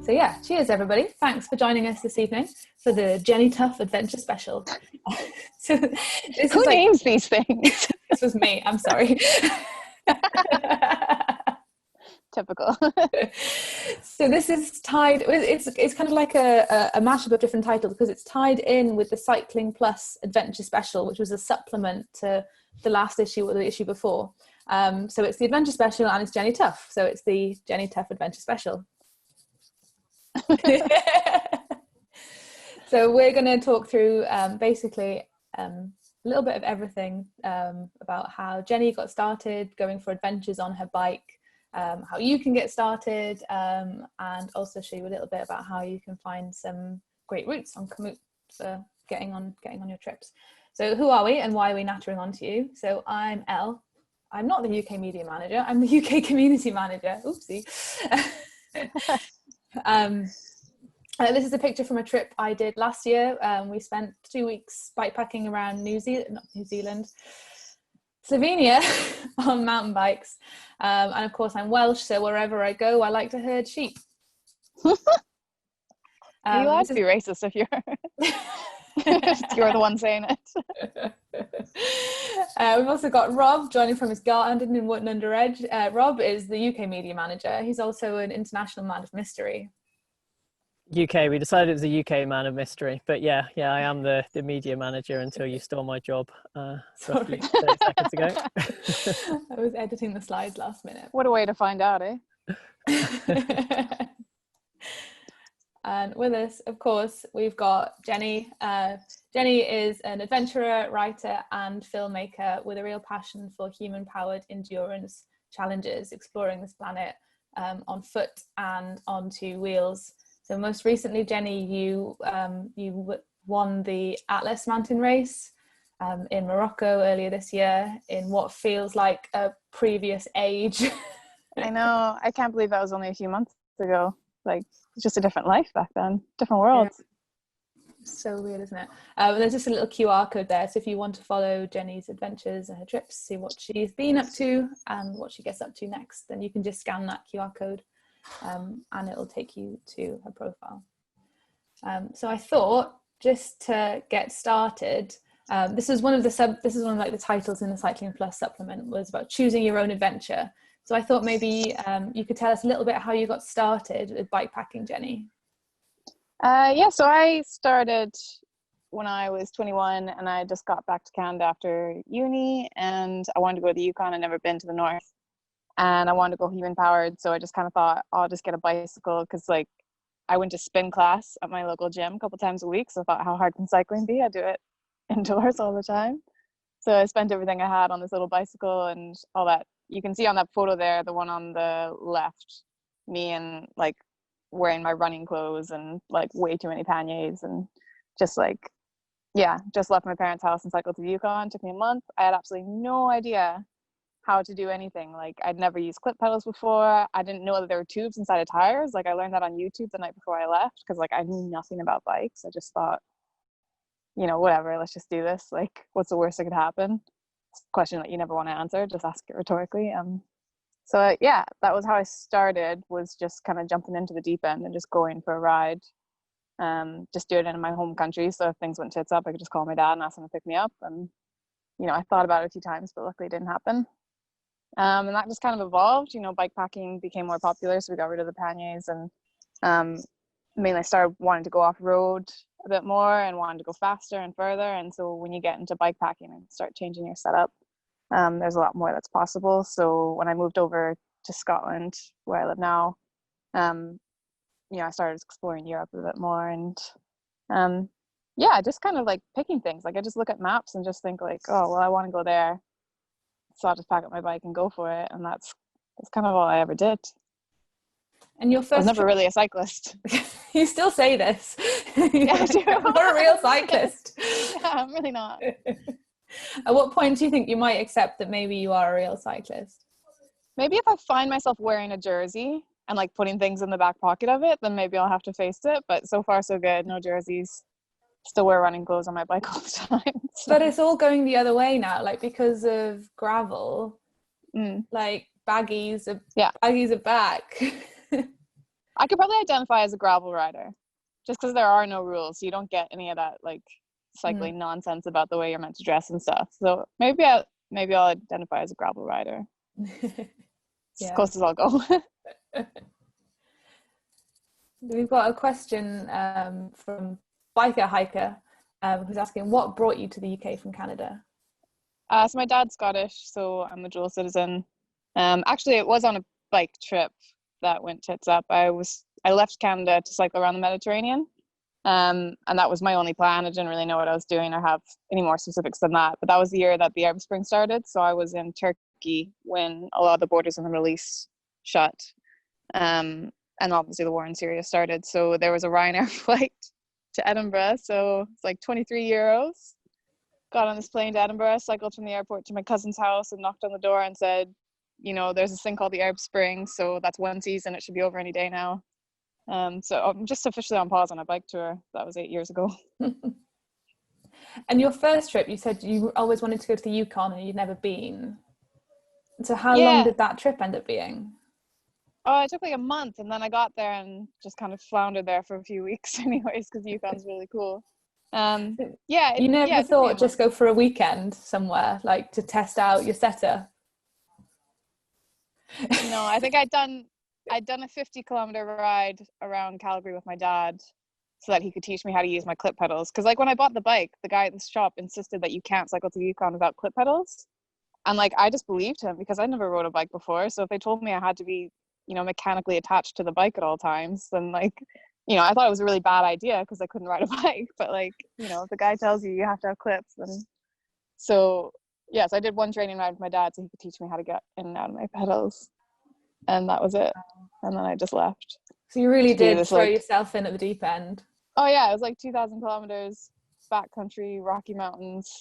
So yeah, cheers everybody. Thanks for joining us this evening for the Jenny Tough Adventure Special. So this Who is names these things? This was me, I'm sorry. Typical. So this is tied, it's kind of like a mashup of different titles because it's tied in with the Cycling Plus Adventure Special, which was a supplement to the last issue or the issue before. So it's the Adventure Special and it's Jenny Tough. So it's the Jenny Tough Adventure Special. So we're going to talk through basically a little bit of everything about how Jenny got started going for adventures on her bike, how you can get started, and also show you a little bit about how you can find some great routes on Komoot for getting on your trips. So who are we and why are we nattering on to you? So I'm Elle. I'm not the UK media manager, I'm the UK community manager. Oopsie. This is a picture from a trip I did last year. We spent 2 weeks bikepacking around Slovenia on mountain bikes. And of course I'm Welsh, so wherever I go, I like to herd sheep. You're allowed to be racist if you're the one saying it. We've also got Rob joining from his garden in Wootton Under Edge. Rob is the UK media manager. He's also an international man of mystery. UK, we decided it was a UK man of mystery, but yeah, I am the media manager until you stole my job roughly 30 seconds ago. I was editing the slides last minute. What a way to find out, eh? And with us, of course, we've got Jenny. Jenny is an adventurer, writer and filmmaker with a real passion for human-powered endurance challenges, exploring this planet on foot and on two wheels. So most recently, Jenny, you won the Atlas Mountain Race in Morocco earlier this year in what feels like a previous age. I know. I can't believe that was only a few months ago. Like, it's just a different life back then, different world. Yeah. So weird, isn't it? There's just a little QR code there. So if you want to follow Jenny's adventures and her trips, see what she's been up to and what she gets up to next, then you can just scan that QR code. And it'll take you to her profile. So I thought, just to get started, this is one of the titles in the Cycling Plus supplement, was about choosing your own adventure. So I thought maybe you could tell us a little bit how you got started with bikepacking, Jenny. So I started when I was 21 and I just got back to Canada after uni and I wanted to go to the Yukon. I'd never been to the north. And I wanted to go human powered, so I just kind of thought I'll just get a bicycle because, like, I went to spin class at my local gym a couple times a week. So I thought, how hard can cycling be? I do it indoors all the time. So I spent everything I had on this little bicycle and all that. You can see on that photo there, the one on the left, me and like wearing my running clothes and like way too many panniers and just like, yeah, just left my parents' house and cycled to the Yukon. It took me a month. I had absolutely no idea how to do anything. Like, I'd never used clip pedals before. I didn't know that there were tubes inside of tires. Like, I learned that on YouTube the night before I left because, like, I knew nothing about bikes. I just thought, you know, whatever, let's just do this. Like, what's the worst that could happen? It's a question that you never want to answer. Just ask it rhetorically. So yeah, that was how I started, was just kind of jumping into the deep end and just going for a ride. Just do it in my home country. So if things went tits up, I could just call my dad and ask him to pick me up. And, you know, I thought about it a few times, but luckily it didn't happen. And that just kind of evolved. You know, bikepacking became more popular, so we got rid of the panniers and mainly started wanting to go off-road a bit more and wanted to go faster and further. And so when you get into bikepacking and start changing your setup, there's a lot more that's possible. So when I moved over to Scotland, where I live now, you know, I started exploring Europe a bit more and yeah, just kind of like picking things. Like, I just look at maps and just think like, oh, well, I want to go there. So I'll just pack up my bike and go for it. And that's kind of all I ever did. And your first I was never really a cyclist. You still say this. Yeah, I do. You're not a real cyclist. Yeah, I'm really not. At what point do you think you might accept that maybe you are a real cyclist? Maybe if I find myself wearing a jersey and like putting things in the back pocket of it, then maybe I'll have to face it. But so far so good. No jerseys. Still wear running clothes on my bike all the time. So. But it's all going the other way now, like because of gravel, like baggies are back. I could probably identify as a gravel rider, just because there are no rules. So you don't get any of that like cycling nonsense about the way you're meant to dress and stuff. So maybe I'll identify as a gravel rider. As close as I'll go. We've got a question from Biker Hiker who's asking, what brought you to the UK from Canada? So my dad's Scottish, so I'm a dual citizen. Actually, it was on a bike trip that went tits up. I left Canada to cycle around the Mediterranean, and that was my only plan. I didn't really know what I was doing or have any more specifics than that. But that was the year that the Arab Spring started, so I was in Turkey when a lot of the borders in the Middle East shut, and obviously the war in Syria started. So there was a Ryanair flight to Edinburgh, so it's like 23 euros. Got on this plane to Edinburgh, cycled from the airport to my cousin's house and knocked on the door and said, you know, there's this thing called the Arab Spring, so that's one season, it should be over any day now. So I'm just officially on pause on a bike tour. That was 8 years ago. And your first trip, you said you always wanted to go to the Yukon and you'd never been. So how long did that trip end up being? Oh, it took like a month, and then I got there and just kind of floundered there for a few weeks anyways, because Yukon's really cool. You never thought just go for a weekend somewhere, like to test out your setup? No, I think I'd done a 50-kilometer ride around Calgary with my dad so that he could teach me how to use my clip pedals. Because like when I bought the bike, the guy at the shop insisted that you can't cycle to the Yukon without clip pedals. And like I just believed him because I never rode a bike before. So if they told me I had to be, you know, mechanically attached to the bike at all times, then like, you know, I thought it was a really bad idea because I couldn't ride a bike. But like, you know, if the guy tells you have to have clips, then so yes, I did one training ride with my dad so he could teach me how to get in and out of my pedals. And that was it. And then I just left. So you really did throw yourself in at the deep end. Oh yeah, it was like 2,000 kilometers, backcountry, Rocky Mountains.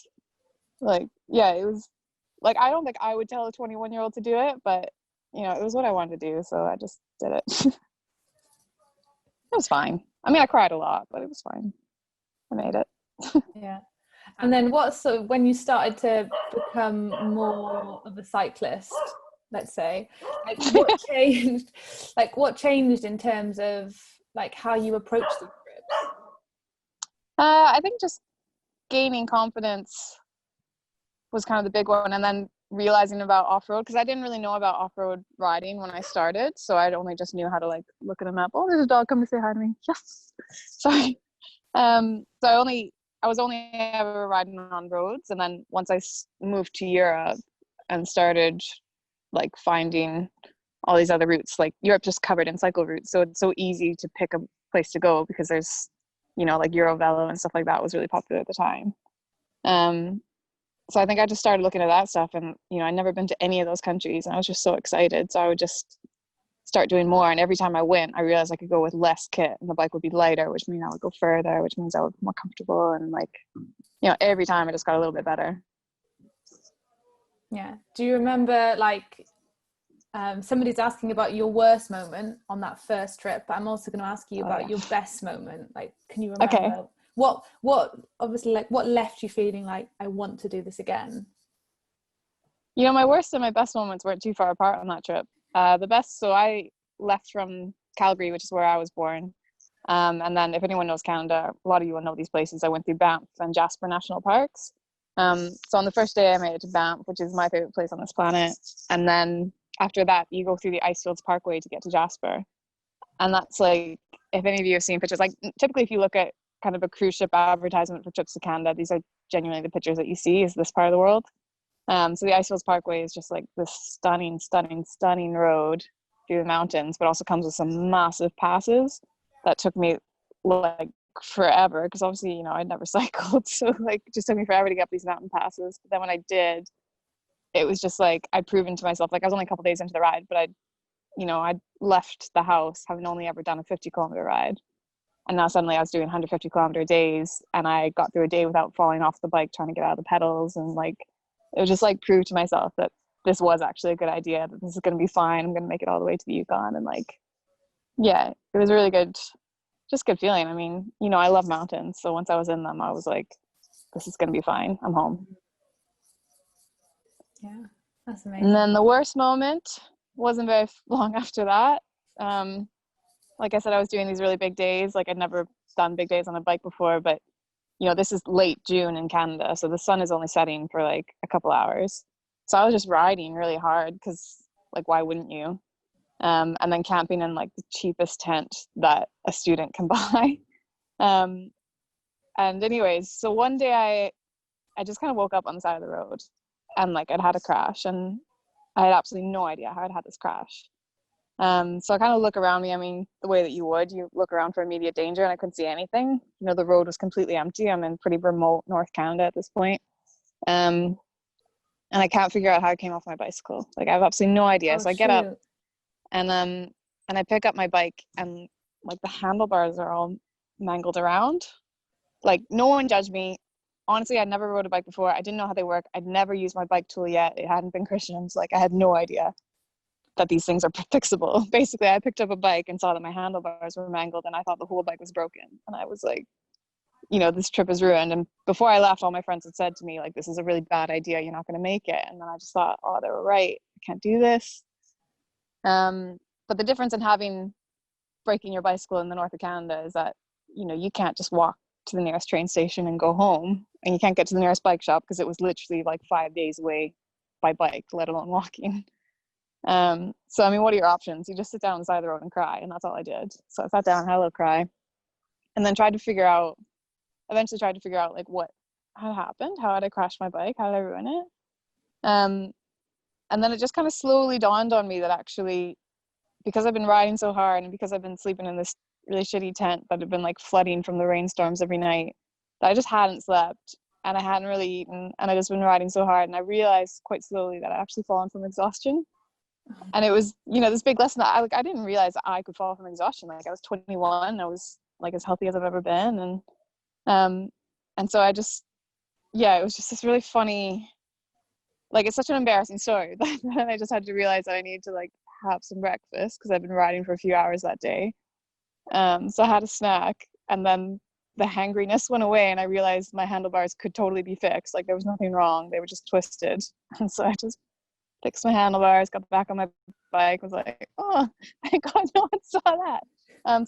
Like, yeah, it was like, I don't think I would tell a 21-year-old to do it, but you know, it was what I wanted to do, so I just did it. It was fine. I mean, I cried a lot, but it was fine. I made it. Yeah. And then when you started to become more of a cyclist, let's say, like what changed? Like what changed in terms of like how you approach the trips? I think just gaining confidence was kind of the big one, and then realizing about off-road, because I didn't really know about off-road riding when I started, so I only just knew how to like look at a map. Oh, there's a dog coming to say hi to me. Yes. Sorry. So I was only ever riding on roads, and then once I moved to Europe and started like finding all these other routes, like Europe just covered in cycle routes, so it's so easy to pick a place to go because there's, you know, like Eurovelo and stuff like that was really popular at the time. So I think I just started looking at that stuff, and you know, I'd never been to any of those countries, and I was just so excited. So I would just start doing more, and every time I went, I realized I could go with less kit, and the bike would be lighter, which means I would go further, which means I would be more comfortable, and like, you know, every time I just got a little bit better. Yeah. Do you remember like somebody's asking about your worst moment on that first trip, but I'm also going to ask you about your best moment. Like, can you remember? Okay. What obviously, like, what left you feeling like I want to do this again? You know, my worst and my best moments weren't too far apart on that trip. The best, so I left from Calgary, which is where I was born. And then if anyone knows Canada, a lot of you will know these places. I went through Banff and Jasper National Parks. So on the first day I made it to Banff, which is my favorite place on this planet. And then after that, you go through the Hills Parkway to get to Jasper. And that's like, if any of you have seen pictures, like typically if you look at kind of a cruise ship advertisement for trips to Canada, these are genuinely the pictures that you see is this part of the world. So the Hills Parkway is just like this stunning, stunning, stunning road through the mountains, but also comes with some massive passes that took me like forever, because obviously, you know, I'd never cycled, so like it just took me forever to get up these mountain passes. But then when I did, it was just like I'd proven to myself, like I was only a couple days into the ride, but I'd left the house having only ever done a 50-kilometer ride. And now suddenly I was doing 150-kilometer days, and I got through a day without falling off the bike trying to get out of the pedals. And like, it was just like prove to myself that this was actually a good idea, that this is going to be fine. I'm going to make it all the way to the Yukon. And like, yeah, it was really good. Just good feeling. I mean, you know, I love mountains. So once I was in them, I was like, this is going to be fine. I'm home. Yeah, that's amazing. And then the worst moment wasn't very long after that. like I said, I was doing these really big days. Like I'd never done big days on a bike before, but this is late June in Canada, so the sun is only setting for like a couple hours. So I was just riding really hard because, like, why wouldn't you? And then camping in like the cheapest tent that a student can buy. And anyways, so one day I just kind of woke up on the side of the road, and like I'd had a crash, and I had absolutely no idea how I'd had this crash. So I kind of look around me. I mean, the way that you look around for immediate danger, and I couldn't see anything. The road was completely empty. I'm in pretty remote North Canada at this point. And I can't figure out how I came off my bicycle. Like I have absolutely no idea. Oh, so I get up and I pick up my bike, and like the handlebars are all mangled around. Like no one judged me. Honestly, I'd never rode a bike before. I didn't know how they work. I'd never used my bike tool yet. It hadn't been Christian's. Like I had no idea that these things are fixable. Basically, I picked up a bike and saw that my handlebars were mangled, and I thought the whole bike was broken. And I was like, this trip is ruined. And before I left, all my friends had said to me, like, this is a really bad idea. You're not going to make it. And then I just thought, oh, they were right. I can't do this. But the difference in breaking your bicycle in the north of Canada is that, you can't just walk to the nearest train station and go home. And you can't get to the nearest bike shop because it was literally like 5 days away by bike, let alone walking. So I mean, what are your options? You just sit down on the side of the road and cry, and that's all I did. So I sat down, had a little cry, and then eventually tried to figure out like what had happened, how had I crashed my bike, how did I ruin it? And then it just kind of slowly dawned on me that actually, because I've been riding so hard and because I've been sleeping in this really shitty tent that had been like flooding from the rainstorms every night, that I just hadn't slept and I hadn't really eaten, and I just been riding so hard, and I realized quite slowly that I actually fallen from exhaustion. And it was, this big lesson that I didn't realize that I could fall from exhaustion. Like I was 21, I was like as healthy as I've ever been. And so it was just this really funny, like, it's such an embarrassing story that I just had to realize that I needed to like have some breakfast because I've been riding for a few hours that day. So I had a snack, and then the hangriness went away, and I realized my handlebars could totally be fixed. Like there was nothing wrong. They were just twisted. And so I just fixed my handlebars, got back on my bike, was like, oh, thank God no one saw that.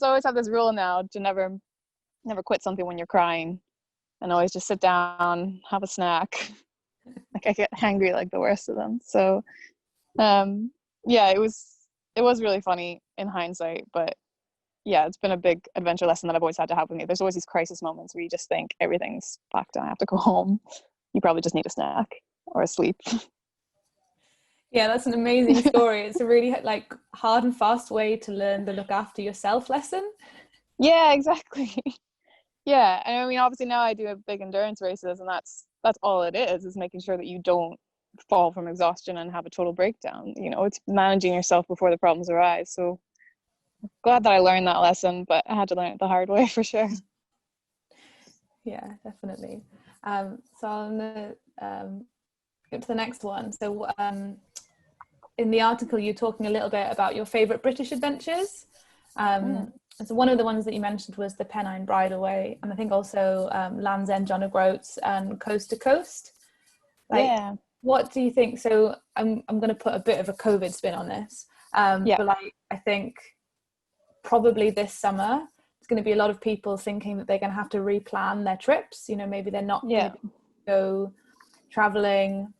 So I always have this rule now to never quit something when you're crying, and always just sit down, have a snack. Like I get hangry like the worst of them. So it was really funny in hindsight, but yeah, it's been a big adventure lesson that I've always had to have with me. There's always these crisis moments where you just think everything's fucked and I have to go home. You probably just need a snack or a sleep. Yeah, that's an amazing story. It's a really like hard and fast way to learn the look after yourself lesson. Yeah, exactly. Yeah, and I mean, obviously now I do big endurance races, and that's all it is making sure that you don't fall from exhaustion and have a total breakdown. It's managing yourself before the problems arise. So glad that I learned that lesson, but I had to learn it the hard way for sure. Yeah, definitely. So I'm gonna go to the next one. So in the article, you're talking a little bit about your favorite British adventures. And so one of the ones that you mentioned was the Pennine Bridleway, and I think also Land's End, John O'Groats, and Coast to Coast. Yeah. What do you think? So I'm going to put a bit of a COVID spin on this. But like, I think probably this summer, there's going to be a lot of people thinking that they're going to have to replan their trips. Maybe they're not going to go traveling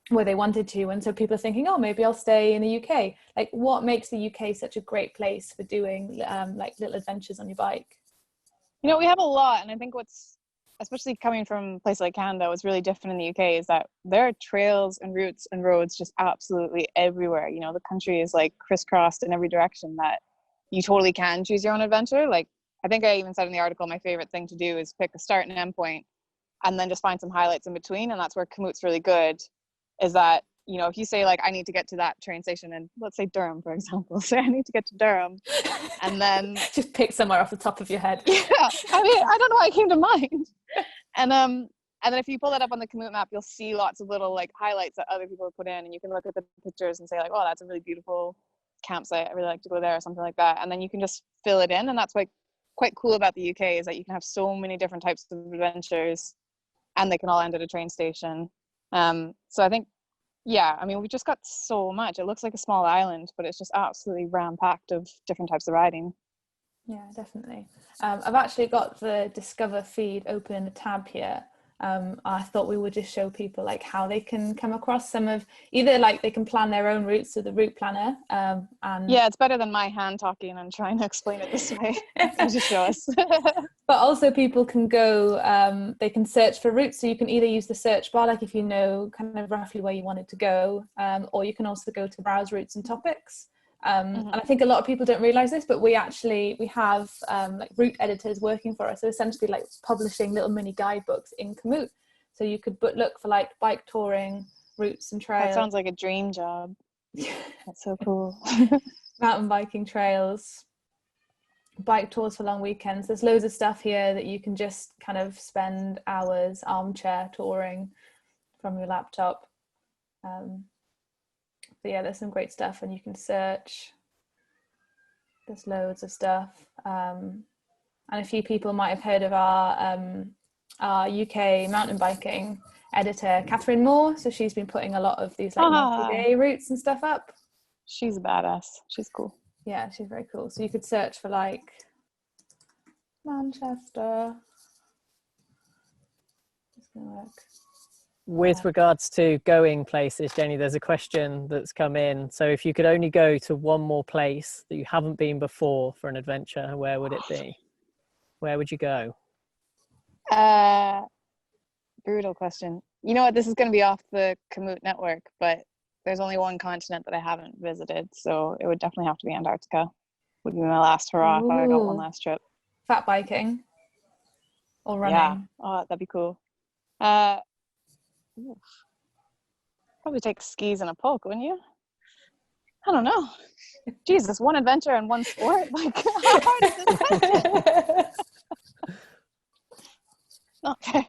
where they wanted to, and so people are thinking, oh, maybe I'll stay in the UK. Like, what makes the UK such a great place for doing like little adventures on your bike? We have a lot, and I think what's, especially coming from a place like Canada, what's really different in the UK is that there are trails and routes and roads just absolutely everywhere. The country is like crisscrossed in every direction, that you totally can choose your own adventure. Like, I think I even said in the article, my favorite thing to do is pick a start and end point and then just find some highlights in between. And that's where Komoot's really good, is that, if you say like, I need to get to that train station, and let's say Durham, for example, say I need to get to Durham, and then just pick somewhere off the top of your head. Yeah, I mean, I don't know why it came to mind. And then if you pull that up on the Komoot map, you'll see lots of little like highlights that other people have put in, and you can look at the pictures and say like, oh, that's a really beautiful campsite, I really like to go there, or something like that. And then you can just fill it in. And that's like quite cool about the UK, is that you can have so many different types of adventures, and they can all end at a train station. So I think, I mean, we just got so much. It looks like a small island, but it's just absolutely ram-packed of different types of riding. Yeah, definitely. I've actually got the Discover feed open in a tab here. I thought we would just show people like how they can come across some of, either like they can plan their own routes through the route planner. And Yeah, it's better than my hand talking and trying to explain it this way. You just show us. but also people can go, they can search for routes. So you can either use the search bar, like if you know kind of roughly where you wanted to go, or you can also go to browse routes and topics. And I think a lot of people don't realize this, but we have like route editors working for us. So essentially like publishing little mini guidebooks in Komoot. So you could look for like bike touring routes and trails. That sounds like a dream job. That's so cool. Mountain biking trails, bike tours for long weekends. There's loads of stuff here that you can just kind of spend hours armchair touring from your laptop. But yeah, there's some great stuff, and you can search. There's loads of stuff, and a few people might have heard of our UK mountain biking editor, Catherine Moore. So she's been putting a lot of these like multi-day routes and stuff up. She's a badass. She's cool. Yeah, she's very cool. So you could search for like Manchester. It's gonna work. With regards to going places, Jenny, there's a question that's come in. So if you could only go to one more place that you haven't been before for an adventure, where would it be? Where would you go? Brutal question. You know what? This is going to be off the Komoot network, but there's only one continent that I haven't visited, so it would definitely have to be Antarctica. Would be my last hurrah if I got one last trip. Fat biking or running? Yeah. Oh, that'd be cool. Probably take skis and a poke, wouldn't you? I don't know. Jesus, one adventure and one sport? Like, how hard is this question? Not fair.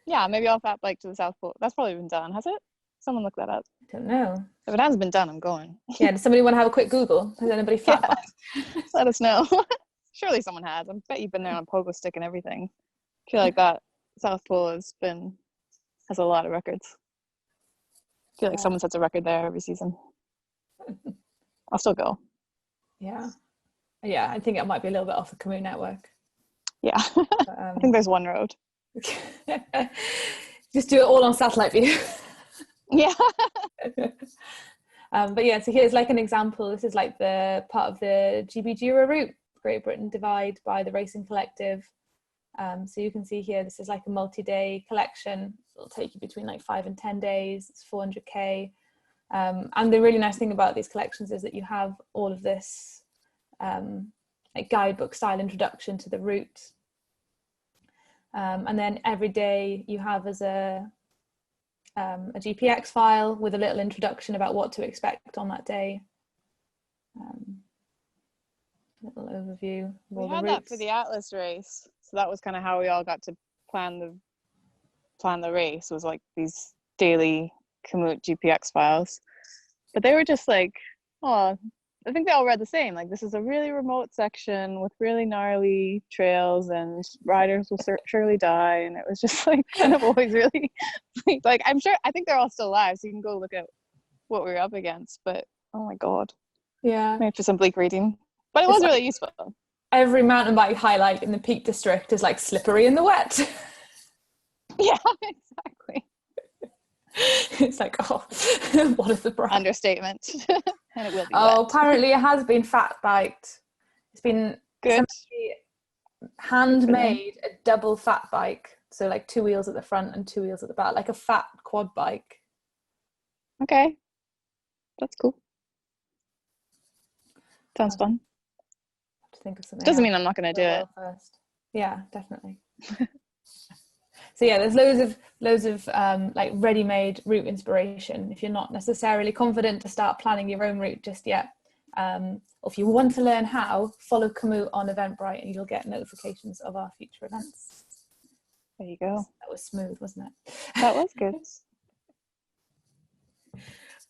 Yeah, maybe I'll fat bike to the South Pole. That's probably been done, has it? Someone look that up. I don't know. If it hasn't been done, I'm going. Yeah, does somebody want to have a quick Google? Has anybody fat biked? Let us know. Surely someone has. I bet you've been there on a pogo stick and everything. I feel like that South Pole has a lot of records. I feel like someone sets a record there every season. I'll still go. Yeah, I think it might be a little bit off the Komoot network. Yeah, but, I think there's one road. Just do it all on satellite view. Yeah. But yeah, so here's like an example. This is like the part of the GB Jura route, Great Britain Divide by the Racing Collective. So you can see here, this is like a multi-day collection. It'll take you between like 5 and 10 days. It's 400k. And the really nice thing about these collections is that you have all of this like guidebook style introduction to the route. And then every day you have as a GPX file with a little introduction about what to expect on that day. Little overview. We had that for the Atlas race, so that was kind of how we all got to plan the race. Was like these daily Komoot GPX files, but they were just like, oh, I think they all read the same. Like, this is a really remote section with really gnarly trails, and riders will surely die. And it was just like kind of always really like, I think they're all still alive, so you can go look at what we were up against. But oh my god, yeah, maybe for some bleak reading. But it was really useful. Every mountain bike highlight in the Peak District is like slippery in the wet. Yeah, exactly. It's like, oh, what is the brand? Understatement. And it will be wet. Apparently it has been fat biked. It's been good. Handmade a double fat bike. So like 2 wheels at the front and 2 wheels at the back, like a fat quad bike. Okay. That's cool. Sounds fun. To think of something. Doesn't mean I'm not going to do it. First. Yeah, definitely. So yeah, there's loads of like ready-made route inspiration if you're not necessarily confident to start planning your own route just yet. Or if you want to learn how, follow Komoot on Eventbrite and you'll get notifications of our future events. There you go. That was smooth, wasn't it? That was good.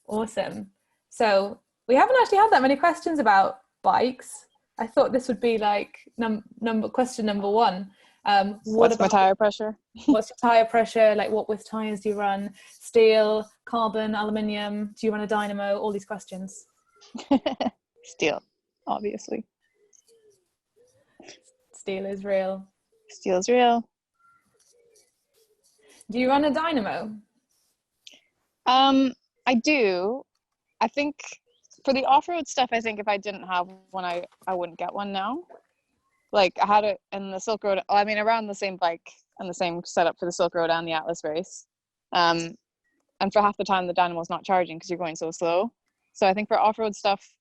Awesome. So we haven't actually had that many questions about bikes. I thought this would be like question number one. What's my tire pressure? What's your tire pressure? Like, what width tires do you run? Steel, carbon, aluminium? Do you run a dynamo? All these questions. Steel. obviously. Steel is real. Steel is real. Do you run a dynamo? I do. I think for the off-road stuff, I think if I didn't have one, I wouldn't get one now. Like I had it in the Silk Road. I mean, around the same bike and the same setup for the Silk Road and the Atlas race. And for half the time, the dynamo's not charging because you're going so slow. So I think for off-road stuff,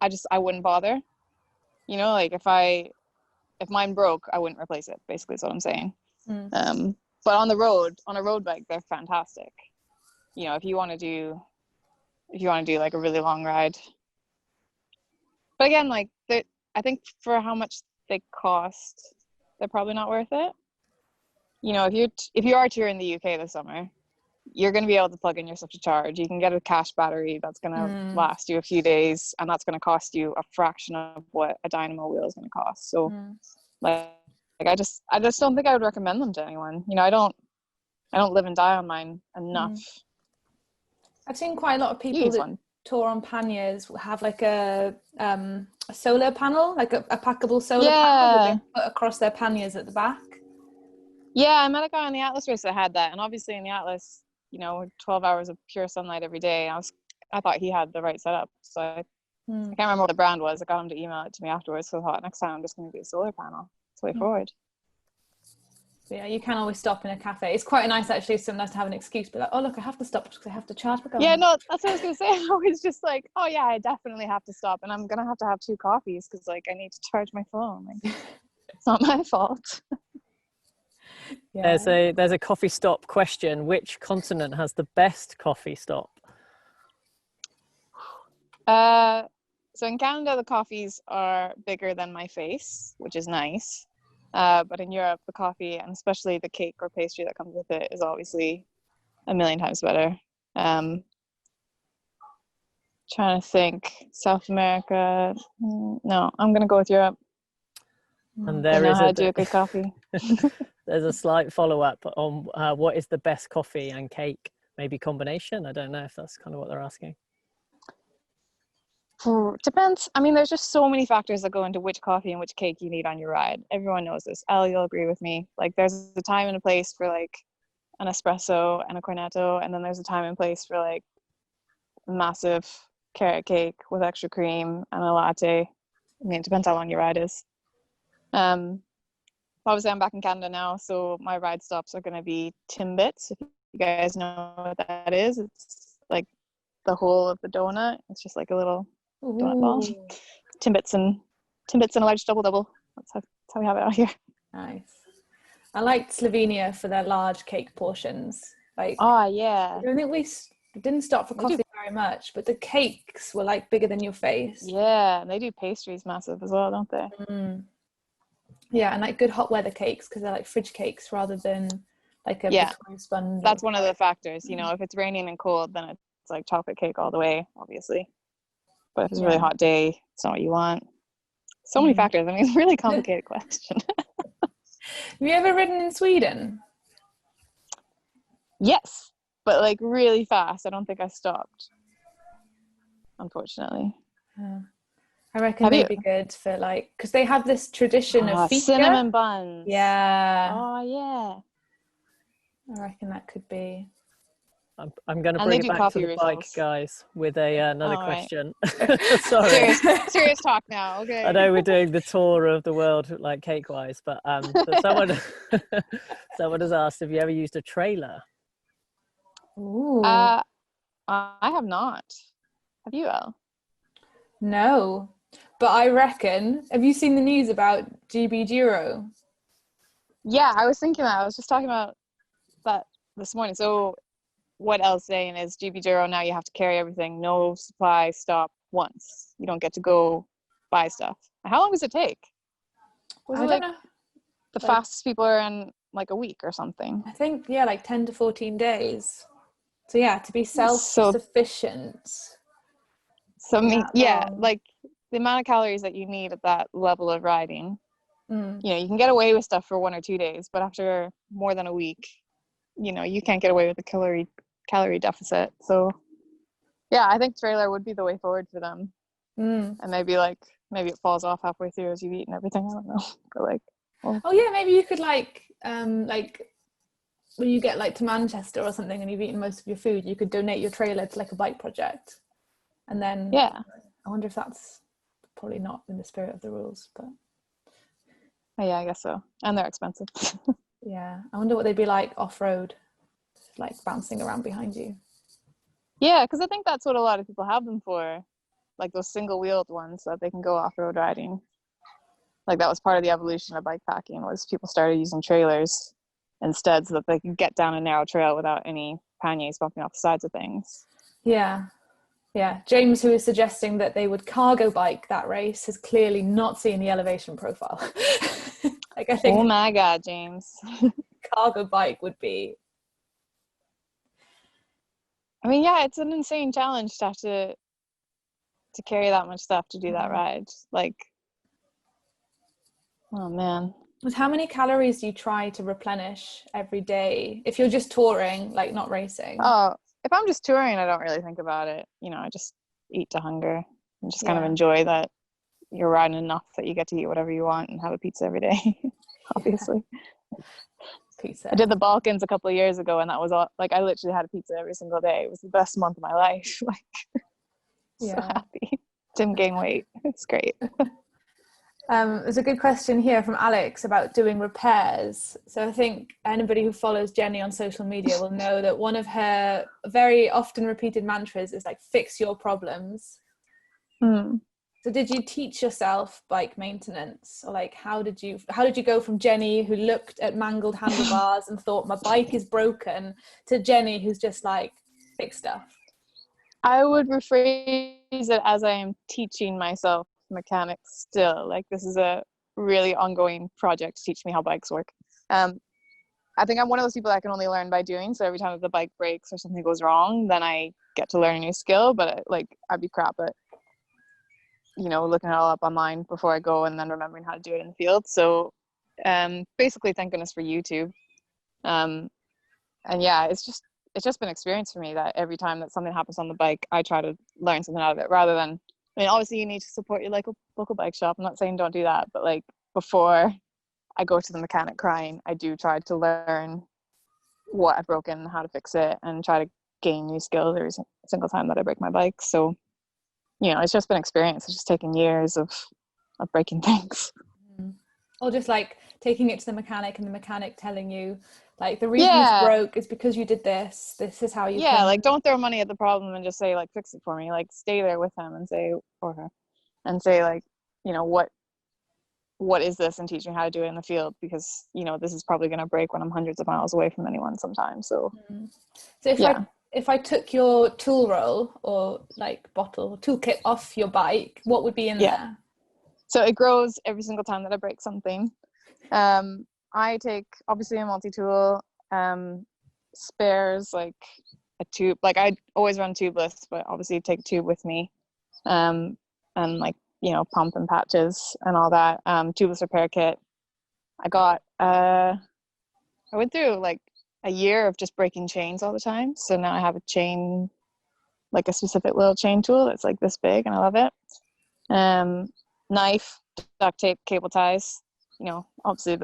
I wouldn't bother. You know, like if mine broke, I wouldn't replace it. Basically, is what I'm saying. But on a road bike, they're fantastic. You know, if you want to do like a really long ride. But again, like I think for how much they cost, they're probably not worth it. You know, if you are touring the UK this summer, you're going to be able to plug in your stuff to charge. You can get a cash battery that's going to last you a few days, and that's going to cost you a fraction of what a dynamo wheel is going to cost. So like I just don't think I would recommend them to anyone. You know, I don't live and die on mine enough. I've seen quite a lot of people that tour on panniers have like a solar panel, like a packable solar panel that they put across their panniers at the back. Yeah, I met a guy on the Atlas race that had that, and obviously in the Atlas, you know, 12 hours of pure sunlight every day. I thought he had the right setup, so I can't remember what the brand was. I got him to email it to me afterwards, so I thought next time I'm just going to do a solar panel. It's the way forward. So yeah, you can always stop in a cafe. It's quite nice actually, sometimes to have an excuse, but like, oh look, I have to stop because I have to charge my car. Yeah, no, that's what I was gonna say. I'm always just like, oh yeah, I definitely have to stop, and I'm gonna have to have 2 coffees because like I need to charge my phone. Like, it's not my fault. Yeah. There's a coffee stop question. Which continent has the best coffee stop? So in Canada, the coffees are bigger than my face, which is nice. But in Europe, the coffee, and especially the cake or pastry that comes with it, is obviously a million times better. Trying to think. South America. No, I'm going to go with Europe. And there is how to do a good coffee. There's a slight follow-up on what is the best coffee and cake, maybe combination. I don't know if that's kind of what they're asking. Depends. I mean, there's just so many factors that go into which coffee and which cake you need on your ride. Everyone knows this. Elle, you'll agree with me. Like, there's a time and a place for like an espresso and a cornetto, and then there's a time and place for like a massive carrot cake with extra cream and a latte. I mean, it depends how long your ride is. Obviously I'm back in Canada now, so my ride stops are going to be Timbits. If you guys know what that is, it's like the whole of the donut. It's just like a little donut ball. Timbits and a large double. That's how we have it out here. Nice. I liked Slovenia for their large cake portions. Like, yeah. I don't think we didn't stop for coffee very much, but the cakes were like bigger than your face. Yeah, and they do pastries massive as well, don't they? Yeah, and like good hot weather cakes because they're like fridge cakes rather than like a Victoria sponge. That's one of the factors. You know, if it's raining and cold, then it's like chocolate cake all the way, obviously. But if it's a really hot day, it's not what you want. So many factors. I mean, it's a really complicated question. Have you ever ridden in Sweden? Yes, but like really fast. I don't think I stopped, unfortunately. I reckon they'd be good for like, because they have this tradition of fika. Cinnamon buns. Yeah. Oh yeah. I reckon that could be. I'm going to bring it back to the bike, guys, with another question. Sorry. Serious talk now. Okay. I know we're doing the tour of the world like cake-wise, but someone has asked, have you ever used a trailer? Ooh. I have not. Have you, Elle? No. But I reckon, have you seen the news about GB Duro? Yeah, I was thinking that. I was just talking about that this morning. So what Elle's saying is GB Duro, now you have to carry everything. No supply stop once. You don't get to go buy stuff. How long does it take? Was it like the fastest people are in like a week or something? I think, like 10 to 14 days. So yeah, to be self-sufficient. So like the amount of calories that you need at that level of riding, you know, you can get away with stuff for 1 or 2 days, but after more than a week, you know, you can't get away with the calorie deficit. So yeah, I think trailer would be the way forward for them. And maybe like maybe it falls off halfway through as you've eaten everything. I don't know. But like, well, Oh yeah, maybe you could like when you get like to Manchester or something and you've eaten most of your food, you could donate your trailer to like a bike project. And then yeah. I wonder if that's probably not in the spirit of the rules, but Oh, yeah, I guess so. And they're expensive. yeah, I wonder what they'd be like off-road, like bouncing around behind you. Yeah, because I think that's what a lot of people have them for, like those single-wheeled ones so that they can go off-road riding. Like that was part of the evolution of bike packing, was people started using trailers instead so that they could get down a narrow trail without any panniers bumping off the sides of things. Yeah. Yeah, James, who is suggesting that they would cargo bike that race, has clearly not seen the elevation profile. Like I think Oh my God, James. cargo bike would be. I mean, yeah, it's an insane challenge to have to carry that much stuff to do that ride. Like, oh man. With how many calories do you try to replenish every day if you're just touring, like not racing? Oh, if I'm just touring, I don't really think about it. You know, I just eat to hunger and just kind of enjoy that you're riding enough that you get to eat whatever you want and have a pizza every day, obviously. Pizza. I did the Balkans a couple of years ago and that was all, like I literally had a pizza every single day. It was the best month of my life. Like, so happy. Didn't gain weight. It's great. There's a good question here from Alex about doing repairs. So I think anybody who follows Jenny on social media will know that one of her very often repeated mantras is like, fix your problems. So did you teach yourself bike maintenance, or like how did you go from Jenny who looked at mangled handlebars and thought my bike is broken to Jenny who's just like, fix stuff? I would rephrase it as I am teaching myself mechanics still. Like this is a really ongoing project to teach me how bikes work. I think I'm one of those people that can only learn by doing. So every time the bike breaks or something goes wrong, then I get to learn a new skill. But like I'd be crap at, you know, looking it all up online before I go and then remembering how to do it in the field. So basically, thank goodness for YouTube. And yeah, it's just been experience for me that every time that something happens on the bike, I try to learn something out of it rather than, I mean, obviously you need to support your local bike shop. I'm not saying don't do that, but like before I go to the mechanic crying, I do try to learn what I've broken, how to fix it, and try to gain new skills every single time that I break my bike. So, you know, it's just been experience. It's just taken years of breaking things. Or just like taking it to the mechanic and the mechanic telling you, like, the reason this broke is because you did this. This is how you can... like don't throw money at the problem and just say like fix it for me. Like stay there with him and say, or her, and say like, you know, what is this, and teach me how to do it in the field, because you know this is probably going to break when I'm hundreds of miles away from anyone sometimes. So if I took your tool roll or like bottle toolkit off your bike, what would be in there? So it grows every single time that I break something. I take obviously a multi-tool, spares, like a tube, like I always run tubeless, but obviously take a tube with me, and like, you know, pump and patches and all that. Tubeless repair kit. I went through like a year of just breaking chains all the time, so now I have a chain, like a specific little chain tool that's like this big, and I love it. Knife, duct tape, cable ties, you know, obviously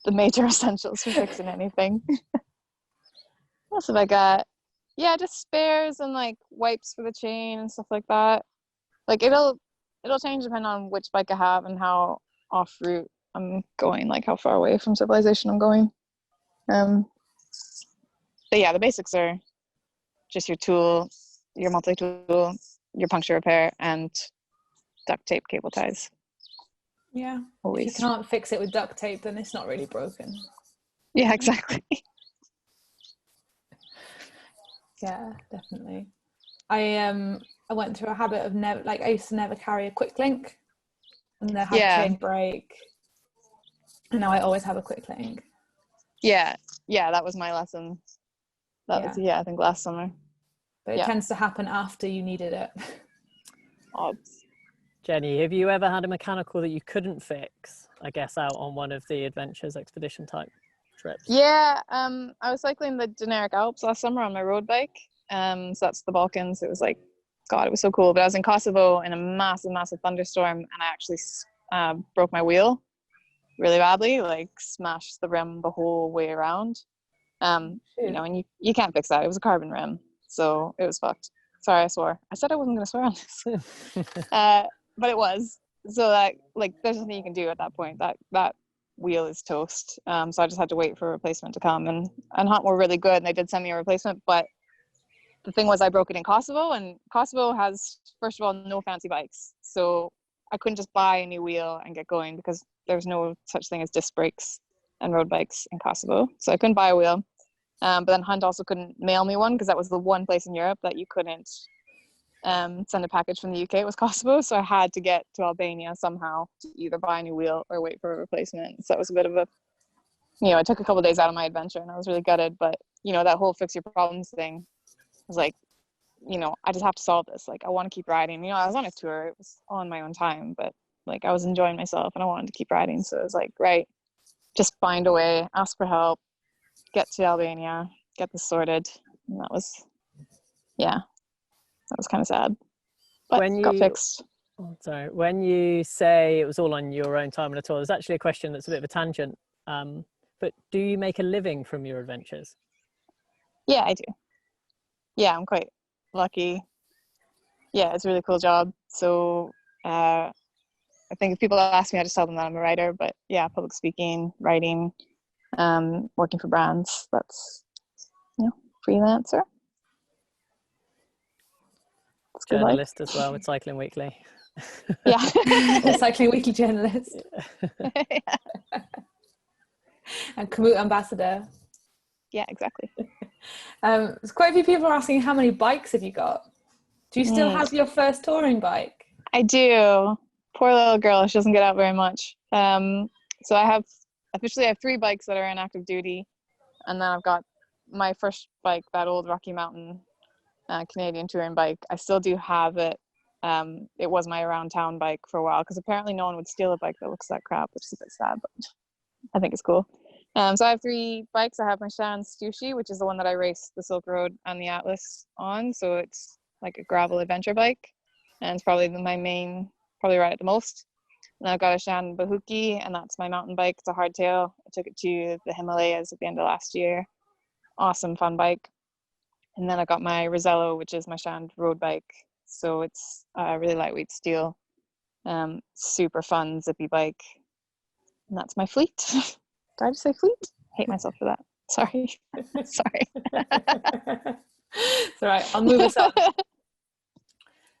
the major essentials for fixing anything. What else have I got? Yeah, just spares and like wipes for the chain and stuff like that. Like it'll change depending on which bike I have and how off route I'm going, like how far away from civilization I'm going. But yeah, the basics are just your tool, your multi-tool, your puncture repair, and duct tape, cable ties. Yeah. Always. If you can't fix it with duct tape, then it's not really broken. Yeah, exactly. Yeah, definitely. I went through a habit of I used to never carry a quick link, and I had chain break, and now I always have a quick link. Yeah, that was my lesson. That was I think last summer. But it tends to happen after you needed it. Odds. Jenny, have you ever had a mechanical that you couldn't fix, I guess, out on one of the adventures, expedition type trips? Yeah, I was cycling the generic Alps last summer on my road bike. So that's the Balkans. It was like God, it was so cool. But I was in Kosovo in a massive thunderstorm, and I actually broke my wheel really badly, like smashed the rim the whole way around. You know, and you can't fix that. It was a carbon rim, so it was fucked. Sorry, I swore. I said I wasn't going to swear on this, but it was. So that, like, there's nothing you can do at that point. That wheel is toast. So I just had to wait for a replacement to come, and Hunt were really good, and they did send me a replacement. But the thing was, I broke it in Kosovo, and Kosovo has, first of all, no fancy bikes, so I couldn't just buy a new wheel and get going because there's no such thing as disc brakes and road bikes in Kosovo. So I couldn't buy a wheel. But then Hunt also couldn't mail me one because that was the one place in Europe that you couldn't send a package from the UK. It was Kosovo, so I had to get to Albania somehow to either buy a new wheel or wait for a replacement. So that was a bit of a, you know, it took a couple of days out of my adventure, and I was really gutted. But, you know, that whole fix your problems thing was like, you know, I just have to solve this. Like, I want to keep riding. You know, I was on a tour. It was on my own time, but like I was enjoying myself and I wanted to keep riding. So it was like, right, just find a way, ask for help, get to Albania, get this sorted. And that was, yeah, that was kind of sad, but When got fixed. When you say it was all on your own time on a tour, there's actually a question that's a bit of a tangent. But do you make a living from your adventures? Yeah, I do. Yeah, I'm quite lucky. Yeah, it's a really cool job. So I think if people ask me, I just tell them that I'm a writer. But yeah, public speaking, writing, working for brands, that's, you know, freelancer. It's good life. Journalist as well with Cycling Weekly. Yeah. Cycling Weekly journalist. Yeah. And Komoot ambassador. Yeah, exactly. There's quite a few people are asking, how many bikes have you got? Do you still have your first touring bike? I do. Poor little girl, she doesn't get out very much. So I have 3 bikes that are in active duty, and then I've got my first bike, that old Rocky Mountain Canadian touring bike. I still do have it. It was my around town bike for a while because apparently no one would steal a bike that looks like crap, which is a bit sad, but I think it's cool. So I have 3 bikes. I have my Shan Stussy, which is the one that I race the Silk Road and the Atlas on. So it's like a gravel adventure bike, and it's probably my main, probably ride it the most. And then I've got a Shan Bahuki, and that's my mountain bike. It's a hardtail. I took it to the Himalayas at the end of last year. Awesome, fun bike. And then I got my Rosello, which is my Shan road bike. So it's a really lightweight steel, super fun, zippy bike. And that's my fleet. Did I just say fleet? I hate myself for that. Sorry. Sorry. It's all right. I'll move us on.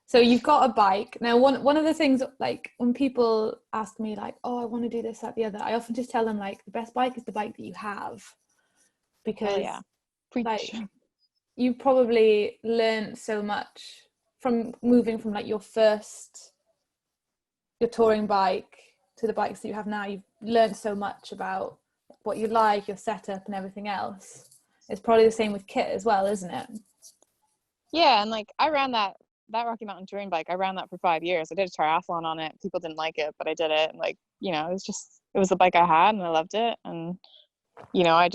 So you've got a bike. Now, one of the things, like, when people ask me, like, oh, I want to do this, that, the other, I often just tell them, like, the best bike is the bike that you have. Because, like, you probably learned so much from moving from, like, your touring bike to the bikes that you have now. You've learned so much about what you like, your setup and everything else. It's probably the same with kit as well, isn't it? Yeah, and like I ran that Rocky Mountain touring bike. I ran that for 5 years. I did a triathlon on it. People didn't like it, but I did it. And like, you know, it was the bike I had, and I loved it. And you know, I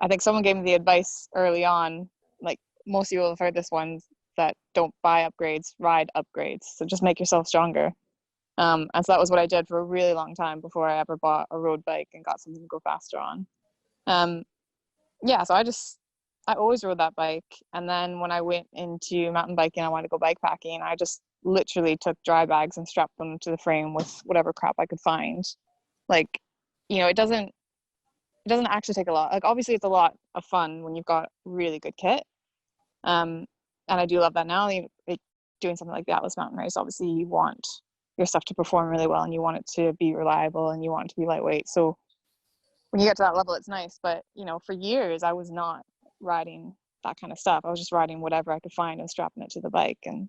think someone gave me the advice early on, like most people have heard this one, that don't buy upgrades, ride upgrades. So just make yourself stronger. And so that was what I did for a really long time before I ever bought a road bike and got something to go faster on. Yeah, so I always rode that bike. And then when I went into mountain biking, I wanted to go bike packing. I just literally took dry bags and strapped them to the frame with whatever crap I could find. Like, you know, it doesn't actually take a lot. Like, obviously it's a lot of fun when you've got really good kit. And I do love that now. Like, doing something like the Atlas Mountain Race, obviously you want your stuff to perform really well, and you want it to be reliable, and you want it to be lightweight. So when you get to that level, it's nice. But, you know, for years I was not riding that kind of stuff. I was just riding whatever I could find and strapping it to the bike. And,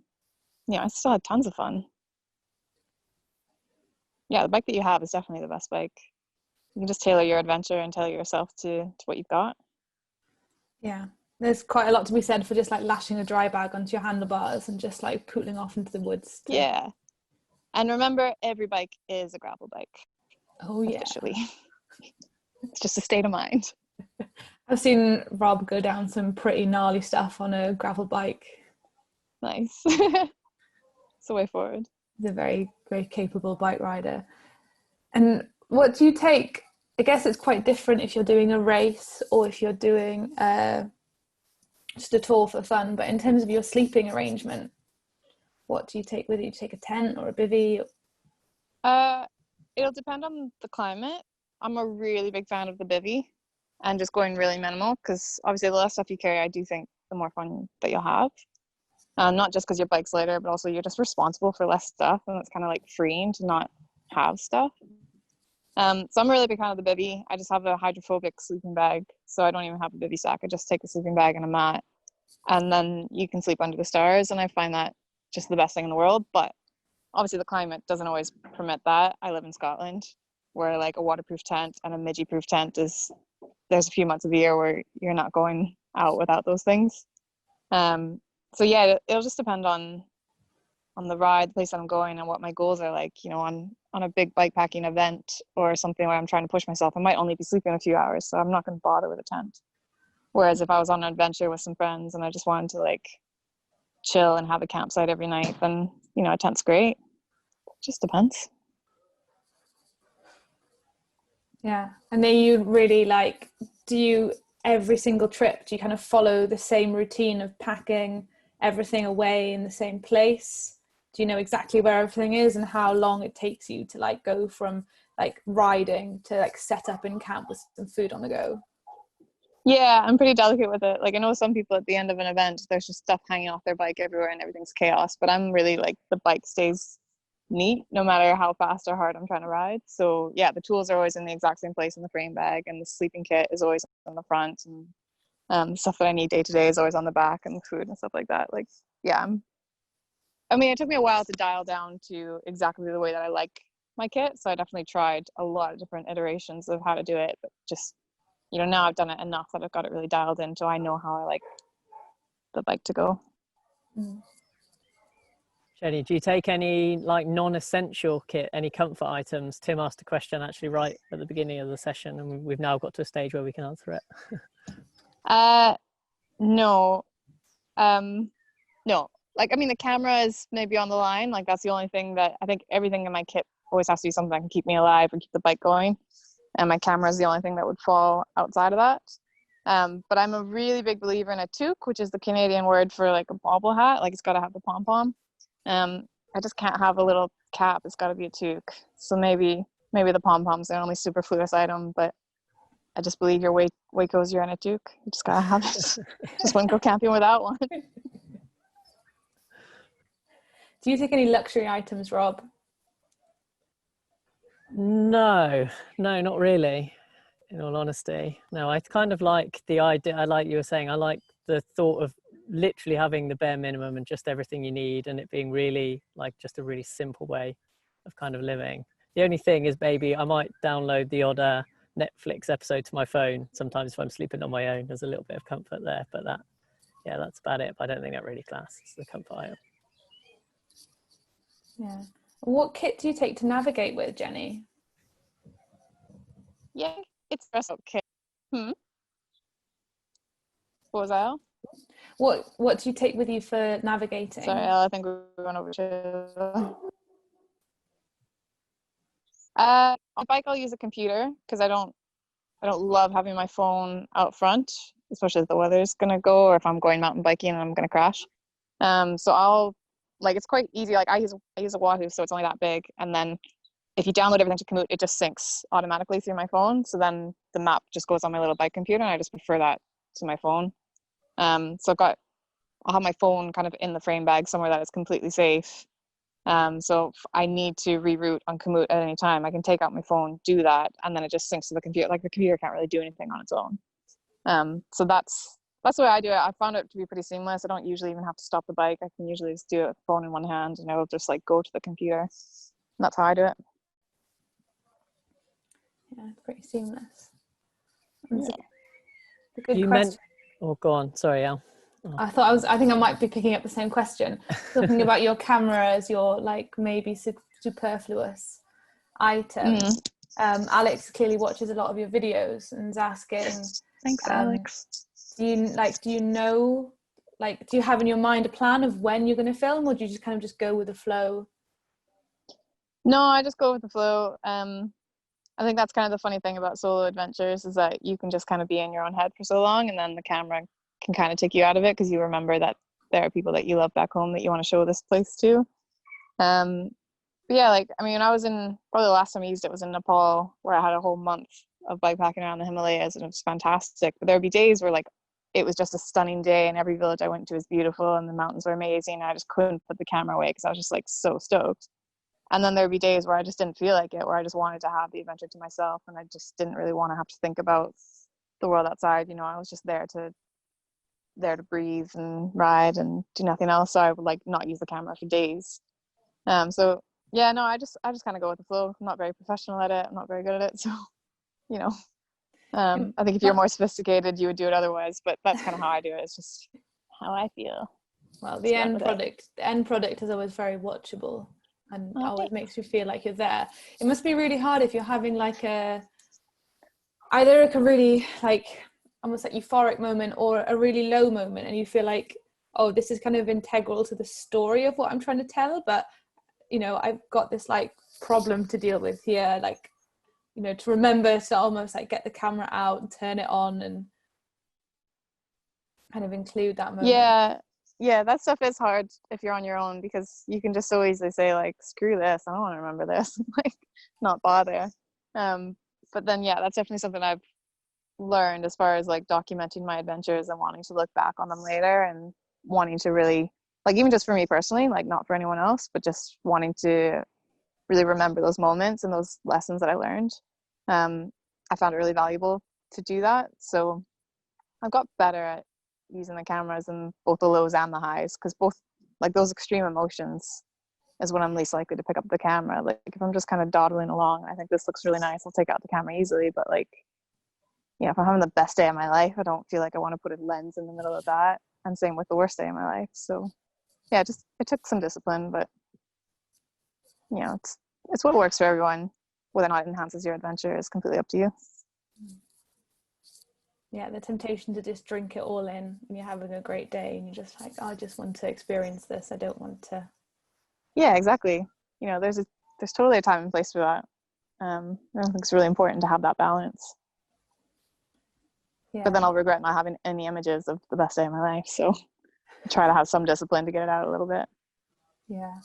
you know, I still had tons of fun. Yeah, the bike that you have is definitely the best bike. You can just tailor your adventure and tailor yourself to what you've got. Yeah. There's quite a lot to be said for just like lashing a dry bag onto your handlebars and just like pootling off into the woods. Yeah. And remember, every bike is a gravel bike. Oh, yeah. Officially. It's just a state of mind. I've seen Rob go down some pretty gnarly stuff on a gravel bike. Nice. It's the way forward. He's a very, very capable bike rider. And what do you take? I guess it's quite different if you're doing a race or if you're doing just a tour for fun. But in terms of your sleeping arrangement, what do you take with you? Do you take a tent or a bivvy? It'll depend on the climate. I'm a really big fan of the bivvy and just going really minimal, because obviously the less stuff you carry, I do think the more fun that you'll have. Not just because your bike's lighter, but also you're just responsible for less stuff, and it's kind of like freeing to not have stuff. So I'm a really big fan of the bivvy. I just have a hydrophobic sleeping bag, so I don't even have a bivvy sack. I just take a sleeping bag and a mat, and then you can sleep under the stars, and I find that just the best thing in the world. But obviously the climate doesn't always permit that. I live in Scotland, where like a waterproof tent and a midgie-proof tent there's a few months of the year where you're not going out without those things. So yeah, it'll just depend on the ride, the place that I'm going, and what my goals are. Like, you know, on a big bikepacking event or something where I'm trying to push myself, I might only be sleeping a few hours, so I'm not going to bother with a tent. Whereas if I was on an adventure with some friends and I just wanted to like chill and have a campsite every night, then, you know, a tent's great. It just depends. Yeah. And then you really like, do you every single trip, do you kind of follow the same routine of packing everything away in the same place? Do you know exactly where everything is and how long it takes you to like go from like riding to like set up in camp with some food on the go? Yeah, I'm pretty delicate with it. Like, I know some people at the end of an event, there's just stuff hanging off their bike everywhere and everything's chaos, but I'm really like, the bike stays neat no matter how fast or hard I'm trying to ride. So yeah, the tools are always in the exact same place in the frame bag, and the sleeping kit is always on the front, and the stuff that I need day to day is always on the back, and the food and stuff like that. Like, yeah, I mean, it took me a while to dial down to exactly the way that I like my kit, so I definitely tried a lot of different iterations of how to do it, but just, you know, now I've done it enough that I've got it really dialed in, so I know how I like the bike to go. Jenny, do you take any like non-essential kit, any comfort items? Tim asked a question actually right at the beginning of the session, and we've now got to a stage where we can answer it. No. No. Like, I mean, the camera is maybe on the line. Like, that's the only thing that I think everything in my kit always has to be something that can keep me alive and keep the bike going. And my camera is the only thing that would fall outside of that. But I'm a really big believer in a toque, which is the Canadian word for like a bobble hat. Like, it's got to have the pom-pom. I just can't have a little cap. It's got to be a toque. So maybe the pom-pom's the only superfluous item, but I just believe you're way cozier in a toque. You just gotta have it. Just wouldn't go camping without one. Do you take any luxury items, Rob? No, not really, in all honesty. No, I kind of like the idea, I like you were saying, I like the thought of literally having the bare minimum and just everything you need, and it being really like just a really simple way of kind of living. The only thing is, maybe I might download the odd Netflix episode to my phone sometimes if I'm sleeping on my own. There's a little bit of comfort there, but that's about it. But I don't think that really classes as a comfort item. Yeah. What kit do you take to navigate with, Jenny? Yeah, it's dress up kit. What was that? What do you take with you for navigating? Sorry, I think we're going over to. On bike, I'll use a computer because I don't love having my phone out front, especially if the weather's gonna go, or if I'm going mountain biking and I'm gonna crash. So I'll it's quite easy. Like, I use a Wahoo, so it's only that big, and then if you download everything to Komoot, it just syncs automatically through my phone. So then the map just goes on my little bike computer, and I just prefer that to my phone. So I'll have my phone kind of in the frame bag somewhere that is completely safe. So if I need to reroute on Komoot at any time, I can take out my phone, do that, and then it just syncs to the computer. Like, the computer can't really do anything on its own. So that's the way I do it. I found it to be pretty seamless. I don't usually even have to stop the bike. I can usually just do it with the phone in one hand, and I'll just like go to the computer. And that's how I do it. Yeah, it's pretty seamless. Yeah. A good You question. Oh, go on. Sorry, Al. Oh. I think I might be picking up the same question. Talking about your camera as your like maybe superfluous item. Alex clearly watches a lot of your videos and is asking. Thanks, Alex. Do you know like, do you have in your mind a plan of when you're going to film, or do you just kind of just go with the flow? No, I just go with the flow. I think that's kind of the funny thing about solo adventures, is that you can just kind of be in your own head for so long, and then the camera can kind of take you out of it because you remember that there are people that you love back home that you want to show this place to. But yeah, like, I mean, when I was in, probably the last time I used it was in Nepal, where I had a whole month of bikepacking around the Himalayas, and it was fantastic. But there would be days where, like, it was just a stunning day and every village I went to was beautiful and the mountains were amazing. I just couldn't put the camera away because I was just, like, so stoked. And then there'd be days where I just didn't feel like it, where I just wanted to have the adventure to myself, and I just didn't really want to have to think about the world outside. You know, I was just there to breathe and ride and do nothing else. So I would, like, not use the camera for days. So yeah, no, I just kind of go with the flow. I'm not very professional at it. I'm not very good at it. So, you know, I think if you're more sophisticated, you would do it otherwise. But that's kind of how I do it. It's just how I feel. Well, the end product is always very watchable and always makes you feel like you're there. It must be really hard if you're having like either a really, like, almost like euphoric moment or a really low moment, and you feel like, oh, this is kind of integral to the story of what I'm trying to tell, but, you know, I've got this, like, problem to deal with here, like, you know, to remember to almost, like, get the camera out and turn it on and kind of include that moment. Yeah, that stuff is hard if you're on your own, because you can just so easily say, like, screw this, I don't want to remember this, like, not bother. But then, yeah, that's definitely something I've learned as far as, like, documenting my adventures and wanting to look back on them later, and wanting to really, like, even just for me personally, like, not for anyone else, but just wanting to really remember those moments and those lessons that I learned. I found it really valuable to do that. So I've got better at using the cameras in both the lows and the highs, because both, like, those extreme emotions is when I'm least likely to pick up the camera. Like, if I'm just kind of dawdling along and I think this looks really nice, I'll take out the camera easily. But, like, you know, if I'm having the best day of my life, I don't feel like I want to put a lens in the middle of that. And same with the worst day of my life. So yeah, it took some discipline, but, you know, it's what works for everyone. Whether or not it enhances your adventure is completely up to you. Yeah, the temptation to just drink it all in when you're having a great day and you're just like, oh, I just want to experience this. I don't want to. Yeah, exactly. You know, there's totally a time and place for that. I think it's really important to have that balance. Yeah. But then I'll regret not having any images of the best day of my life. So I try to have some discipline to get it out a little bit. Yeah,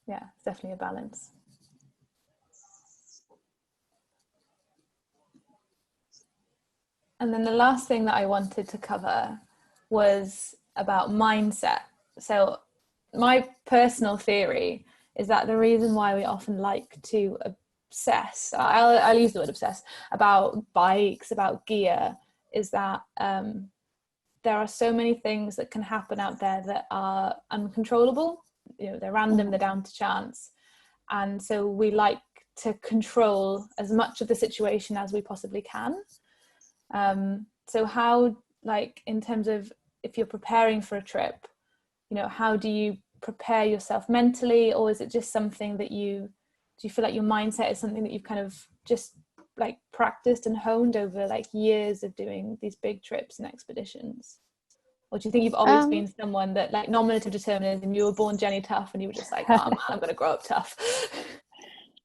it's definitely a balance. And then the last thing that I wanted to cover was about mindset. So my personal theory is that the reason why we often like to obsess, I'll use the word obsess, about bikes, about gear, is that there are so many things that can happen out there that are uncontrollable. You know, they're random, they're down to chance. And so we like to control as much of the situation as we possibly can. So how, like, in terms of if you're preparing for a trip, you know, how do you prepare yourself mentally, or is it just something that do you feel like your mindset is something that you've kind of just, like, practiced and honed over, like, years of doing these big trips and expeditions? Or do you think you've always been someone that, like, nominative determinism, you were born Jenny Tough and you were just like, oh man, I'm gonna grow up tough?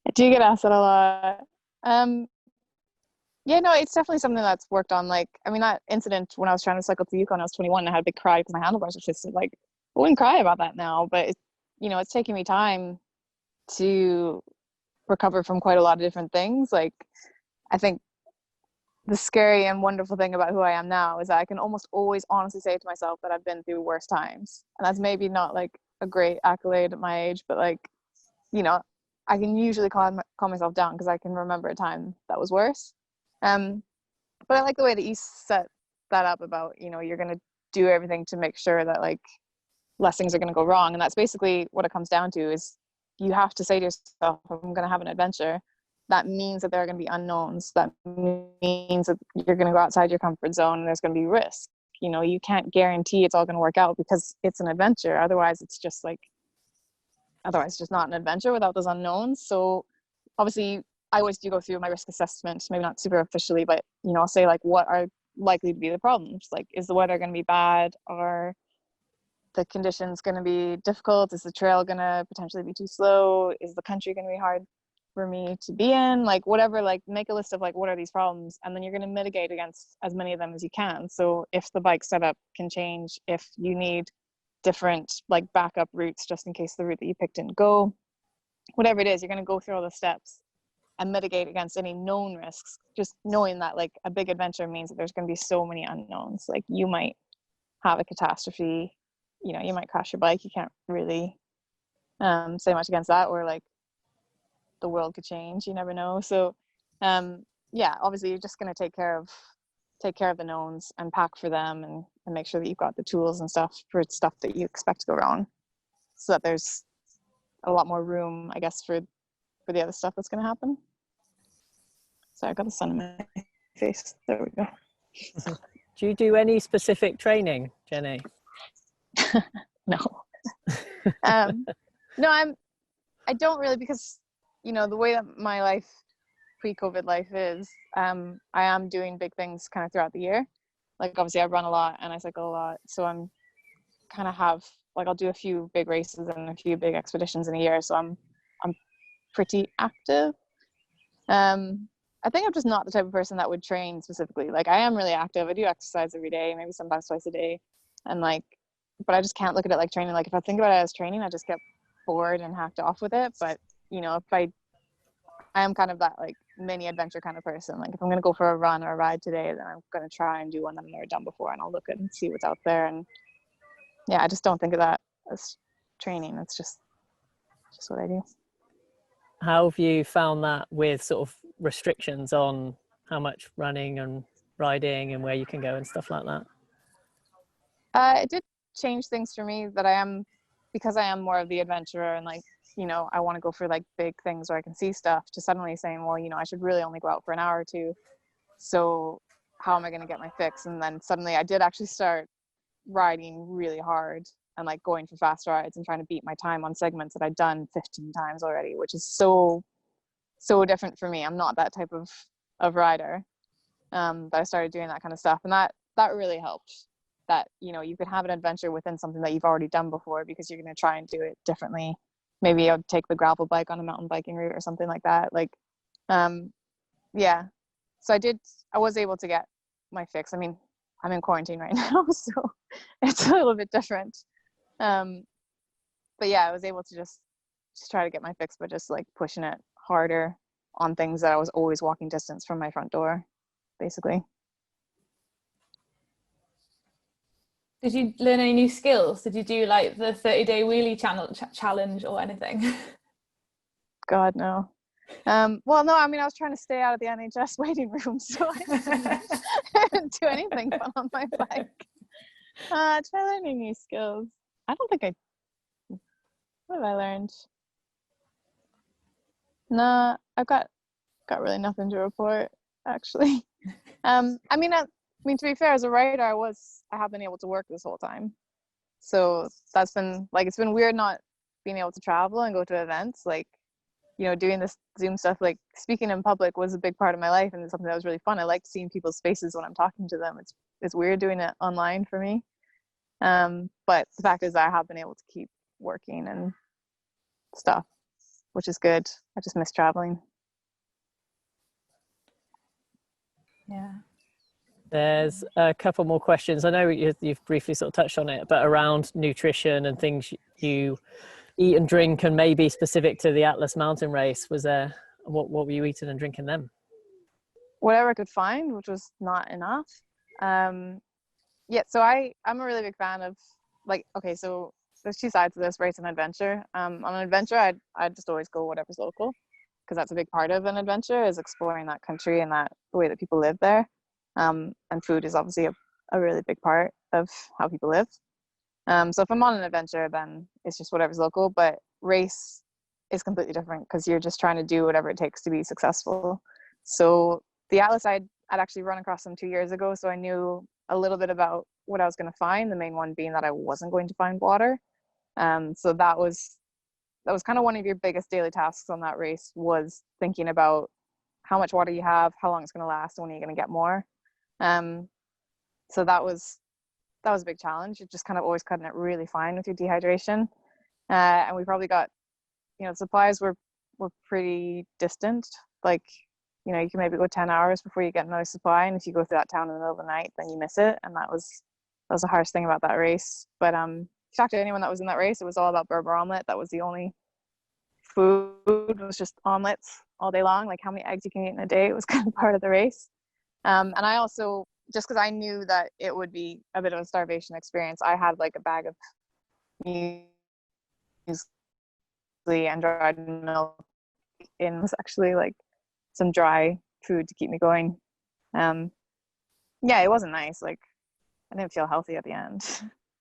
I do get asked that a lot. Yeah, no, it's definitely something that's worked on. Like, I mean, that incident when I was trying to cycle to Yukon when I was 21, I had a big cry because my handlebars were twisted. Like, I wouldn't cry about that now, but it's taking me time to recover from quite a lot of different things. Like, I think the scary and wonderful thing about who I am now is that I can almost always honestly say to myself that I've been through worse times. And that's maybe not, like, a great accolade at my age, but, like, you know, I can usually calm myself down because I can remember a time that was worse. But I like the way that you set that up about, you know, you're going to do everything to make sure that, like, less things are going to go wrong. And that's basically what it comes down to, is you have to say to yourself, if I'm going to have an adventure, that means that there are going to be unknowns. That means that you're going to go outside your comfort zone and there's going to be risk. You know, you can't guarantee it's all going to work out because it's an adventure. Otherwise it's just not an adventure without those unknowns. So obviously I always do go through my risk assessment, maybe not super officially, but, you know, I'll say, like, what are likely to be the problems? Like, is the weather going to be bad? Are the conditions going to be difficult? Is the trail going to potentially be too slow? Is the country going to be hard for me to be in? Like whatever, like make a list of like what are these problems, and then you're going to mitigate against as many of them as you can. So if the bike setup can change, if you need different like backup routes just in case the route that you picked didn't go, whatever it is, you're going to go through all the steps and mitigate against any known risks, just knowing that like a big adventure means that there's going to be so many unknowns. Like you might have a catastrophe, you know, you might crash your bike, you can't really say much against that, or like the world could change, you never know. So yeah, obviously you're just going to take care of the knowns and pack for them, and make sure that you've got the tools and stuff for stuff that you expect to go wrong, so that there's a lot more room, I guess, for the other stuff that's going to happen. So I got the sun in my face. There we go. Do you do any specific training, Jenny? No. No, I don't really, because, you know, the way that my life, pre-COVID life is, I am doing big things kind of throughout the year. Like obviously I run a lot and I cycle a lot. So I'm kind of have, like I'll do a few big races and a few big expeditions in a year. So I'm pretty active. I think I'm just not the type of person that would train specifically. Like I am really active. I do exercise every day, maybe sometimes twice a day. And like, but I just can't look at it like training. Like if I think about it as training, I just get bored and hacked off with it. But you know, if I am kind of that like mini adventure kind of person. Like if I'm going to go for a run or a ride today, then I'm going to try and do one that I've never done before, and I'll look at and see what's out there. And yeah, I just don't think of that as training. It's just what I do. How have you found that with sort of restrictions on how much running and riding and where you can go and stuff like that? It did change things for me, that because I am more of the adventurer, and like, you know, I want to go for like big things where I can see stuff, to suddenly saying, well, you know, I should really only go out for an hour or two. So how am I going to get my fix? And then suddenly I did actually start riding really hard and like going for fast rides and trying to beat my time on segments that I'd done 15 times already, which is so different for me. I'm not that type of rider. But I started doing that kind of stuff, and that really helped. That, you know, you can have an adventure within something that you've already done before, because you're going to try and do it differently. Maybe I'll take the gravel bike on a mountain biking route or something like that. Like, yeah. So I was able to get my fix. I mean, I'm in quarantine right now, so it's a little bit different. But yeah, I was able to just try to get my fix by just like pushing it harder on things that I was always walking distance from my front door, basically. Did you learn any new skills? Did you do like the 30-day wheelie challenge or anything? God, no. Well, no, I mean, I was trying to stay out of the NHS waiting room, so I didn't do anything fun on my bike. Try learning new skills. I don't think what have I learned? No, I've got really nothing to report, actually. I mean, to be fair, as a writer, I have been able to work this whole time. So that's been like, it's been weird not being able to travel and go to events. Like, you know, doing this Zoom stuff, like speaking in public was a big part of my life, and it's something that was really fun. I like seeing people's faces when I'm talking to them. It's weird doing it online for me. But the fact is I have been able to keep working and stuff, which is good. I just miss traveling. Yeah. There's a couple more questions. I know you've briefly sort of touched on it, but around nutrition and things you eat and drink, and maybe specific to the Atlas Mountain Race, was there, what were you eating and drinking then? Whatever I could find, which was not enough. Yeah, so I'm a really big fan of, like, okay, so there's two sides to this, race and adventure. On an adventure, I'd just always go whatever's local, because that's a big part of an adventure, is exploring that country and the way that people live there. And food is obviously a really big part of how people live. So if I'm on an adventure, then it's just whatever's local. But race is completely different, because you're just trying to do whatever it takes to be successful. So the Atlas, I'd actually run across them 2 years ago, so I knew a little bit about what I was going to find, the main one being that I wasn't going to find water. So that was kind of one of your biggest daily tasks on that race, was thinking about how much water you have, how long it's going to last, and when are you going to get more. So that was was a big challenge. You're just kind of always cutting it really fine with your dehydration. And we probably got, supplies were pretty distant. Like, you can maybe go 10 hours before you get another supply. And if you go through that town in the middle of the night, then you miss it. And that was a harsh thing about that race. But if you talk to anyone that was in that race, it was all about Berber omelet. That was the only food, was just omelets all day long. Like how many eggs you can eat in a day, it was kind of part of the race. And I also, just because I knew that it would be a bit of a starvation experience, I had like a bag of muesli and dried milk in. Was actually like some dry food to keep me going. It wasn't nice. Like I didn't feel healthy at the end,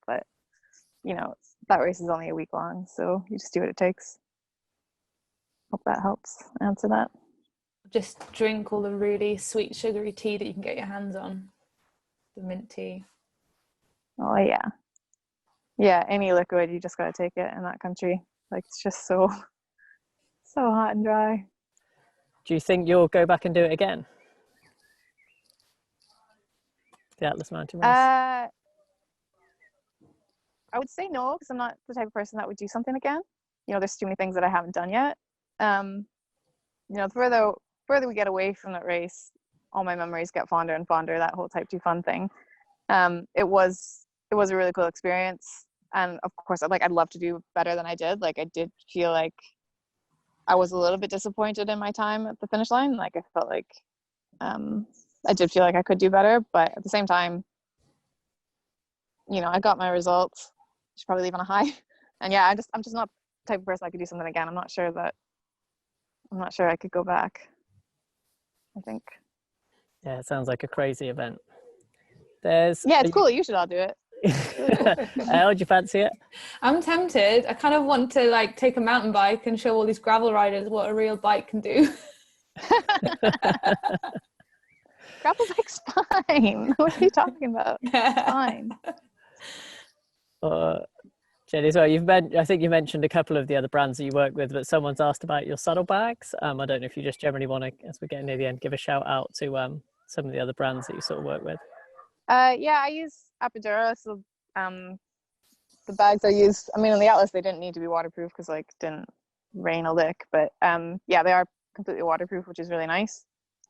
but that race is only a week long, so you just do what it takes. Hope that helps answer that. Just drink all the really sweet sugary tea that you can get your hands on. The mint tea. Oh yeah, any liquid, you just gotta take it in that country. Like it's just so hot and dry. Do you think you'll go back and do it again? The Atlas Mountain Race? I would say no, because I'm not the type of person that would do something again. There's too many things that I haven't done yet. The further we get away from that race, all my memories get fonder and fonder. That whole Type 2 fun thing. It was a really cool experience, and of course, I'd love to do better than I did. Like I did feel like I was a little bit disappointed in my time at the finish line. Like I felt like I did feel like I could do better, but at the same time, I got my results. Should probably leave on a high. And yeah, I'm just not the type of person I could do something again. I'm not sure I could go back, I think. Yeah, it sounds like a crazy event. It's cool. You should all do it. Would you fancy it? I'm tempted. I kind of want to take a mountain bike and show all these gravel riders what a real bike can do. Gravel bike's fine. What are you talking about? It's fine. Jenny, so I think you mentioned a couple of the other brands that you work with, but someone's asked about your saddlebags. I don't know if you just generally want to, as we're getting near the end, give a shout out to some of the other brands that you sort of work with. I use Apidura. So the bags I use, on the Atlas, they didn't need to be waterproof because it didn't rain a lick, but they are completely waterproof, which is really nice.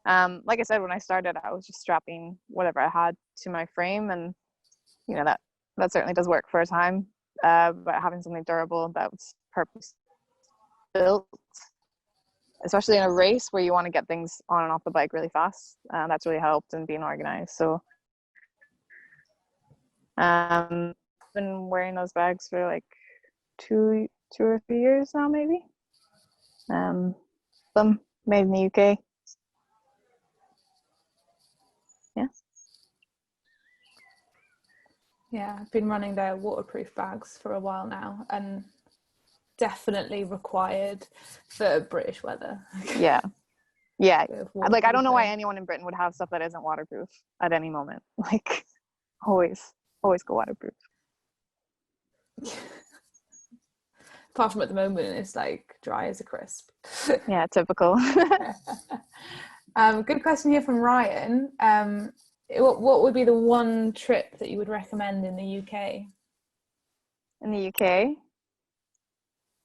Like I said, when I started, I was just strapping whatever I had to my frame, and that certainly does work for a time. But having something durable that was purpose built, especially in a race where you want to get things on and off the bike really fast, that's really helped in being organized. So I've been wearing those bags for 2 or 3 years now, maybe. Them made in the UK. Yeah, I've been running their waterproof bags for a while now, and definitely required for British weather. Yeah. I don't know why anyone in Britain would have stuff that isn't waterproof at any moment. Always go waterproof. Apart from at the moment, it's dry as a crisp. Yeah, typical. Good question here from Ryan. What would be the one trip that you would recommend in the UK? In the UK?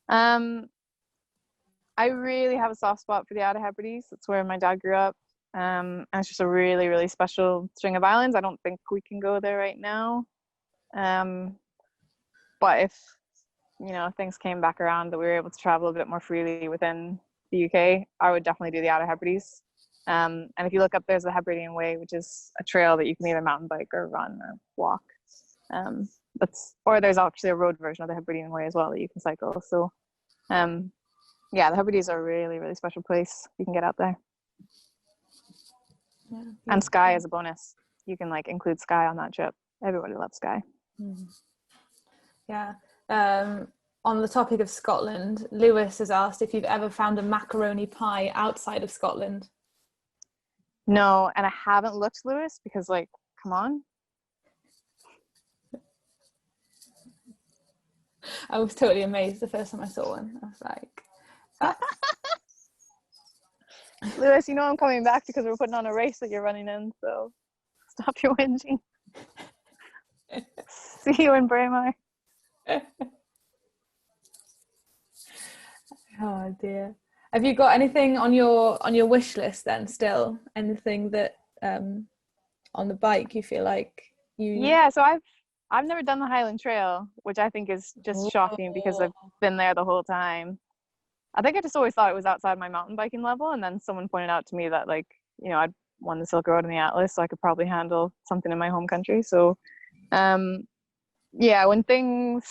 I really have a soft spot for the Outer Hebrides. That's where my dad grew up. And it's just a really, really special string of islands. I don't think we can go there right now. But if, things came back around that we were able to travel a bit more freely within the UK, I would definitely do the Outer Hebrides. And if you look up, there's the Hebridean Way, which is a trail that you can either mountain bike or run or walk. Or there's actually a road version of the Hebridean Way as well that you can cycle. So, the Hebrides are a really, really special place. You can get out there. Yeah, and Skye as a bonus. You can include Skye on that trip. Everybody loves Skye. Mm. Yeah. On the topic of Scotland, Lewis has asked if you've ever found a macaroni pie outside of Scotland. No, and I haven't looked, Lewis, because come on. I was totally amazed the first time I saw one. I was like, Lewis, I'm coming back because we're putting on a race that you're running in, so stop your whinging. See you in Braemar. Oh dear. Have you got anything on your wish list then still? Anything that on the bike you feel like you Yeah, so I've never done the Highland Trail, which I think is just shocking because I've been there the whole time. I think I just always thought it was outside my mountain biking level, and then someone pointed out to me that, like, you know, I'd won the Silk Road and the Atlas, so I could probably handle something in my home country. So yeah, when things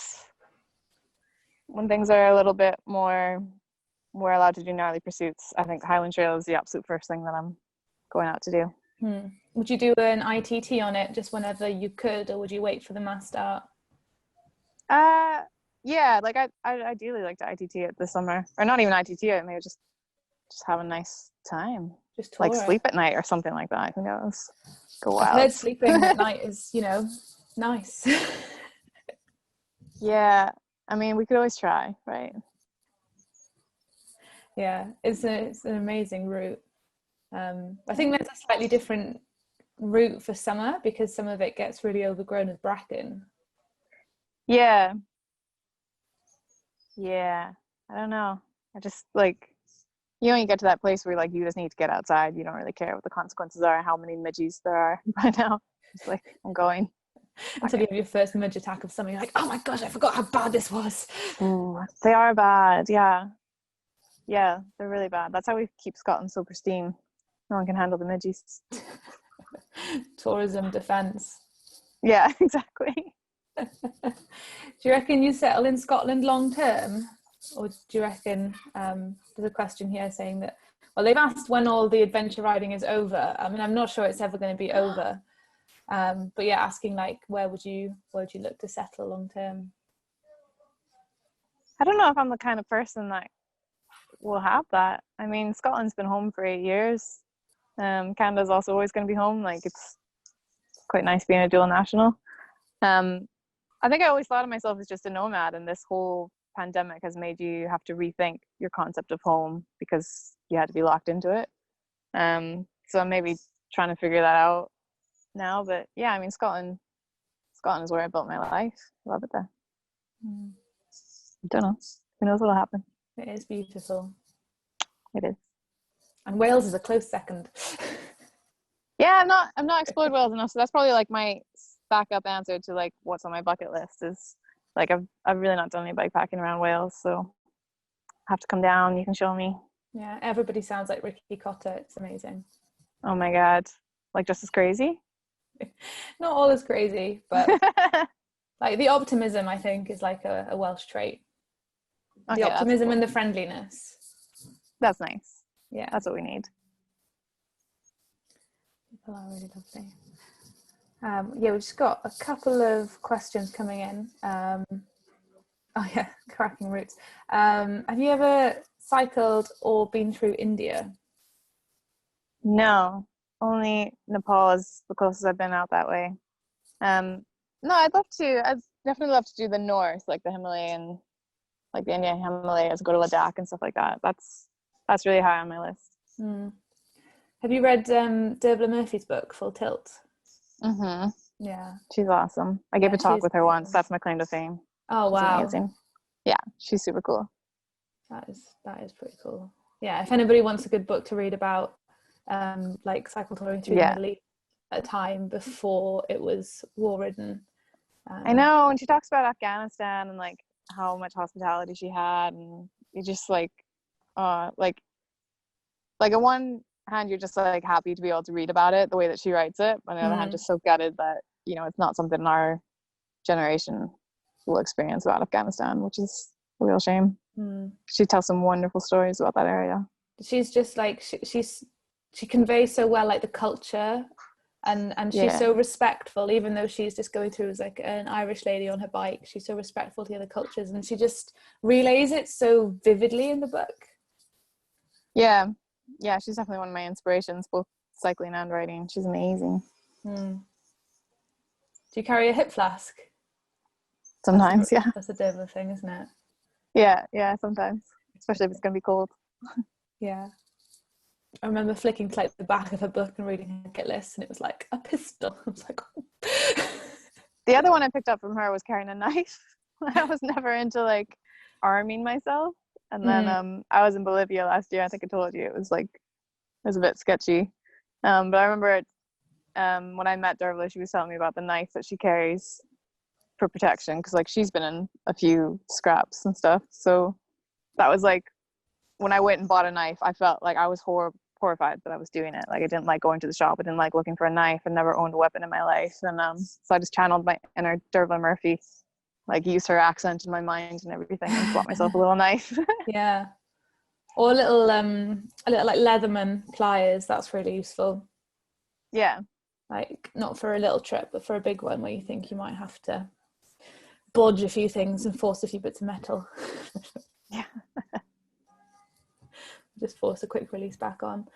are a little bit more, we're allowed to do gnarly pursuits, I think Highland Trail is the absolute first thing that I'm going out to do. Would you do an ITT on it just whenever you could, or would you wait for the mass start? Yeah, like I ideally like to ITT it this summer, or not even ITT it, maybe just have a nice time, Just like tour it. sleep at night or something like that. Who knows? Go wild. I've heard sleeping at night is, you know, nice. Yeah, I mean, we could always try, right? Yeah, it's an amazing route. I think there's a slightly different route for summer because some of it gets really overgrown with bracken. Yeah, I don't know. I just, like, you know, you get to that place where, like, you just need to get outside. You don't really care what the consequences are, how many midges there are by now. It's like, I'm going. Until you have your first midge attack of something, you're like, oh my gosh, I forgot how bad this was. Ooh, they are bad, yeah. Yeah, they're really bad. That's how we keep Scotland so pristine. No one can handle the midges. Tourism defence. Yeah, exactly. Do you reckon you settle in Scotland long term? Or do you reckon, there's a question here saying that, well, they've asked when all the adventure riding is over. I mean, I'm not sure it's ever going to be over. But yeah, asking like, where would you look to settle long term? I don't know if I'm the kind of person that will have that. I mean, Scotland's been home for 8 years. Canada's also always going to be home. Like, it's quite nice being a dual national. I think I always thought of myself as just a nomad, and this whole pandemic has made you have to rethink your concept of home because you had to be locked into it. So I'm maybe trying to figure that out now. But yeah, I mean, Scotland is where I built my life. Love it there. I don't know. Who knows what'll happen? It is beautiful. It is. And Wales is a close second. Yeah, I've not explored Wales enough, so that's probably like my backup answer to like what's on my bucket list is like I've really not done any bikepacking around Wales, so I have to come down. You can show me. Yeah, everybody sounds like Ricky Cotter. It's amazing. Oh my god, like just as crazy. Not all as crazy, but like the optimism, I think, is like a Welsh trait. The optimism and the friendliness. That's nice. Yeah, that's what we need. People are really lovely. Yeah, we've just got a couple of questions coming in. Oh yeah, cracking routes. Have you ever cycled or been through India? No, only Nepal is the closest I've been out that way. No, I'd definitely love to do the north, like the Himalayan, like the Indian Himalayas, go to Ladakh and stuff like that. That's really high on my list. Have you read Debla Murphy's book, Full Tilt? Mm-hmm. Yeah. She's awesome. I gave a talk with her once. That's my claim to fame. Oh, wow. She's amazing. Yeah, she's super cool. That is pretty cool. Yeah, if anybody wants a good book to read about, like cycle touring through the Middle East at a time before it was war-ridden. I know, and she talks about Afghanistan and like how much hospitality she had, and you just like on one hand you're just like happy to be able to read about it the way that she writes it, on the other hand just so gutted that, you know, it's not something our generation will experience about Afghanistan, which is a real shame. She tells some wonderful stories about that area. She's just like she conveys so well like the culture, and she's so respectful, even though she's just going through as like an Irish lady on her bike. She's so respectful to the other cultures, and she just relays it so vividly in the book. Yeah, she's definitely one of my inspirations, both cycling and writing. She's amazing. Do you carry a hip flask? Sometimes, That's a Debla thing, isn't it? Yeah, sometimes, especially if it's going to be cold. Yeah. I remember flicking to like the back of her book and reading her kit list, and it was like a pistol. I was like, oh. The other one I picked up from her was carrying a knife. I was never into like arming myself. And then I was in Bolivia last year. I think I told you it was a bit sketchy. But I remember when I met Debla, she was telling me about the knife that she carries for protection, because like she's been in a few scraps and stuff. So that was like when I went and bought a knife, I felt like I was horrified that I was doing it. Like I didn't like going to the shop. I didn't like looking for a knife. I never owned a weapon in my life. And so I just channeled my inner Debla Murphy, like use her accent in my mind and everything, and bought myself a little knife. Yeah. Or a little like Leatherman pliers. That's really useful. Yeah. Like not for a little trip, but for a big one where you think you might have to bodge a few things and force a few bits of metal. Yeah. Just force a quick release back on.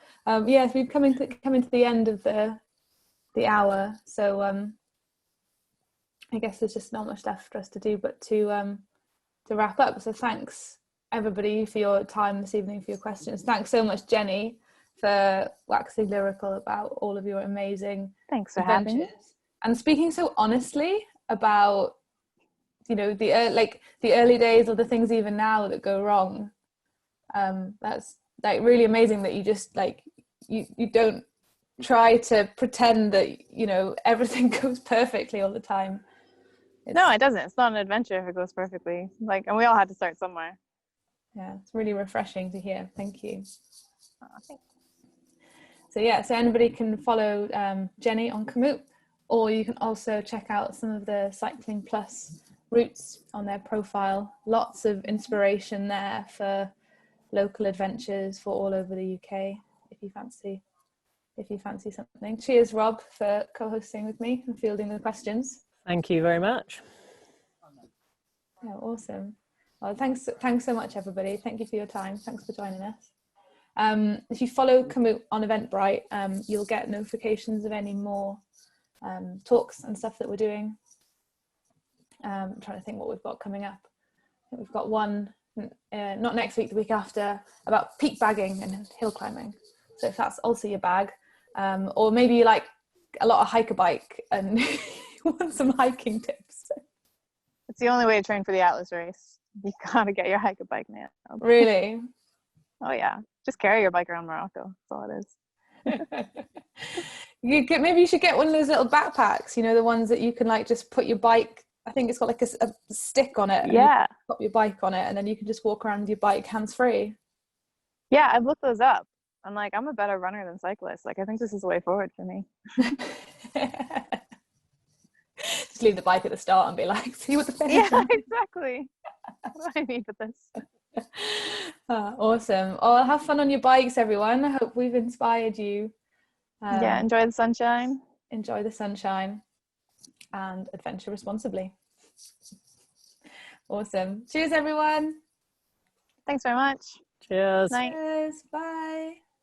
Yes, we've come into the end of the hour, so I guess there's just not much left for us to do but to wrap up. So thanks everybody for your time this evening, for your questions. Thanks so much, Jenny, for waxing lyrical about all of your amazing Thanks for adventures having me. and speaking so honestly about, you know, the early days or the things even now that go wrong. That's like really amazing that you just like you don't try to pretend that, you know, everything goes perfectly all the time. No, it doesn't. It's not an adventure if it goes perfectly. Like, and we all had to start somewhere. Yeah, it's really refreshing to hear. Thank you. Oh, thanks. So yeah, so anybody can follow Jenny on Komoot, or you can also check out some of the Cycling Plus routes on their profile. Lots of inspiration there for local adventures for all over the UK, if you fancy something. Cheers, Rob, for co-hosting with me and fielding the questions. Thank you very much. Yeah, awesome. Well, thanks so much, everybody. Thank you for your time. Thanks for joining us. If you follow Komoot on Eventbrite, you'll get notifications of any more talks and stuff that we're doing. I'm trying to think what we've got coming up. I think we've got one, not next week, the week after, about peak bagging and hill climbing. So if that's also your bag, or maybe you like a lot of hike a bike and you want some hiking tips. It's the only way to train for the Atlas race. You gotta get your hike a bike nailed. Really? Oh yeah. Just carry your bike around Morocco. That's all it is. Maybe you should get one of those little backpacks, you know, the ones that you can like just put your bike, I think it's got like a stick on it, and yeah, you pop your bike on it, and then you can just walk around with your bike hands-free. Yeah, I've looked those up. I'm like, I'm a better runner than cyclist. Like, I think this is the way forward for me. Just leave the bike at the start and be like, see you at the finish. Yeah, exactly. What do I need with this? Awesome. Oh, have fun on your bikes, everyone. I hope we've inspired you. Yeah, enjoy the sunshine. Enjoy the sunshine and adventure responsibly. Awesome. Cheers, everyone. Thanks very much. Cheers. Night. Cheers. Bye.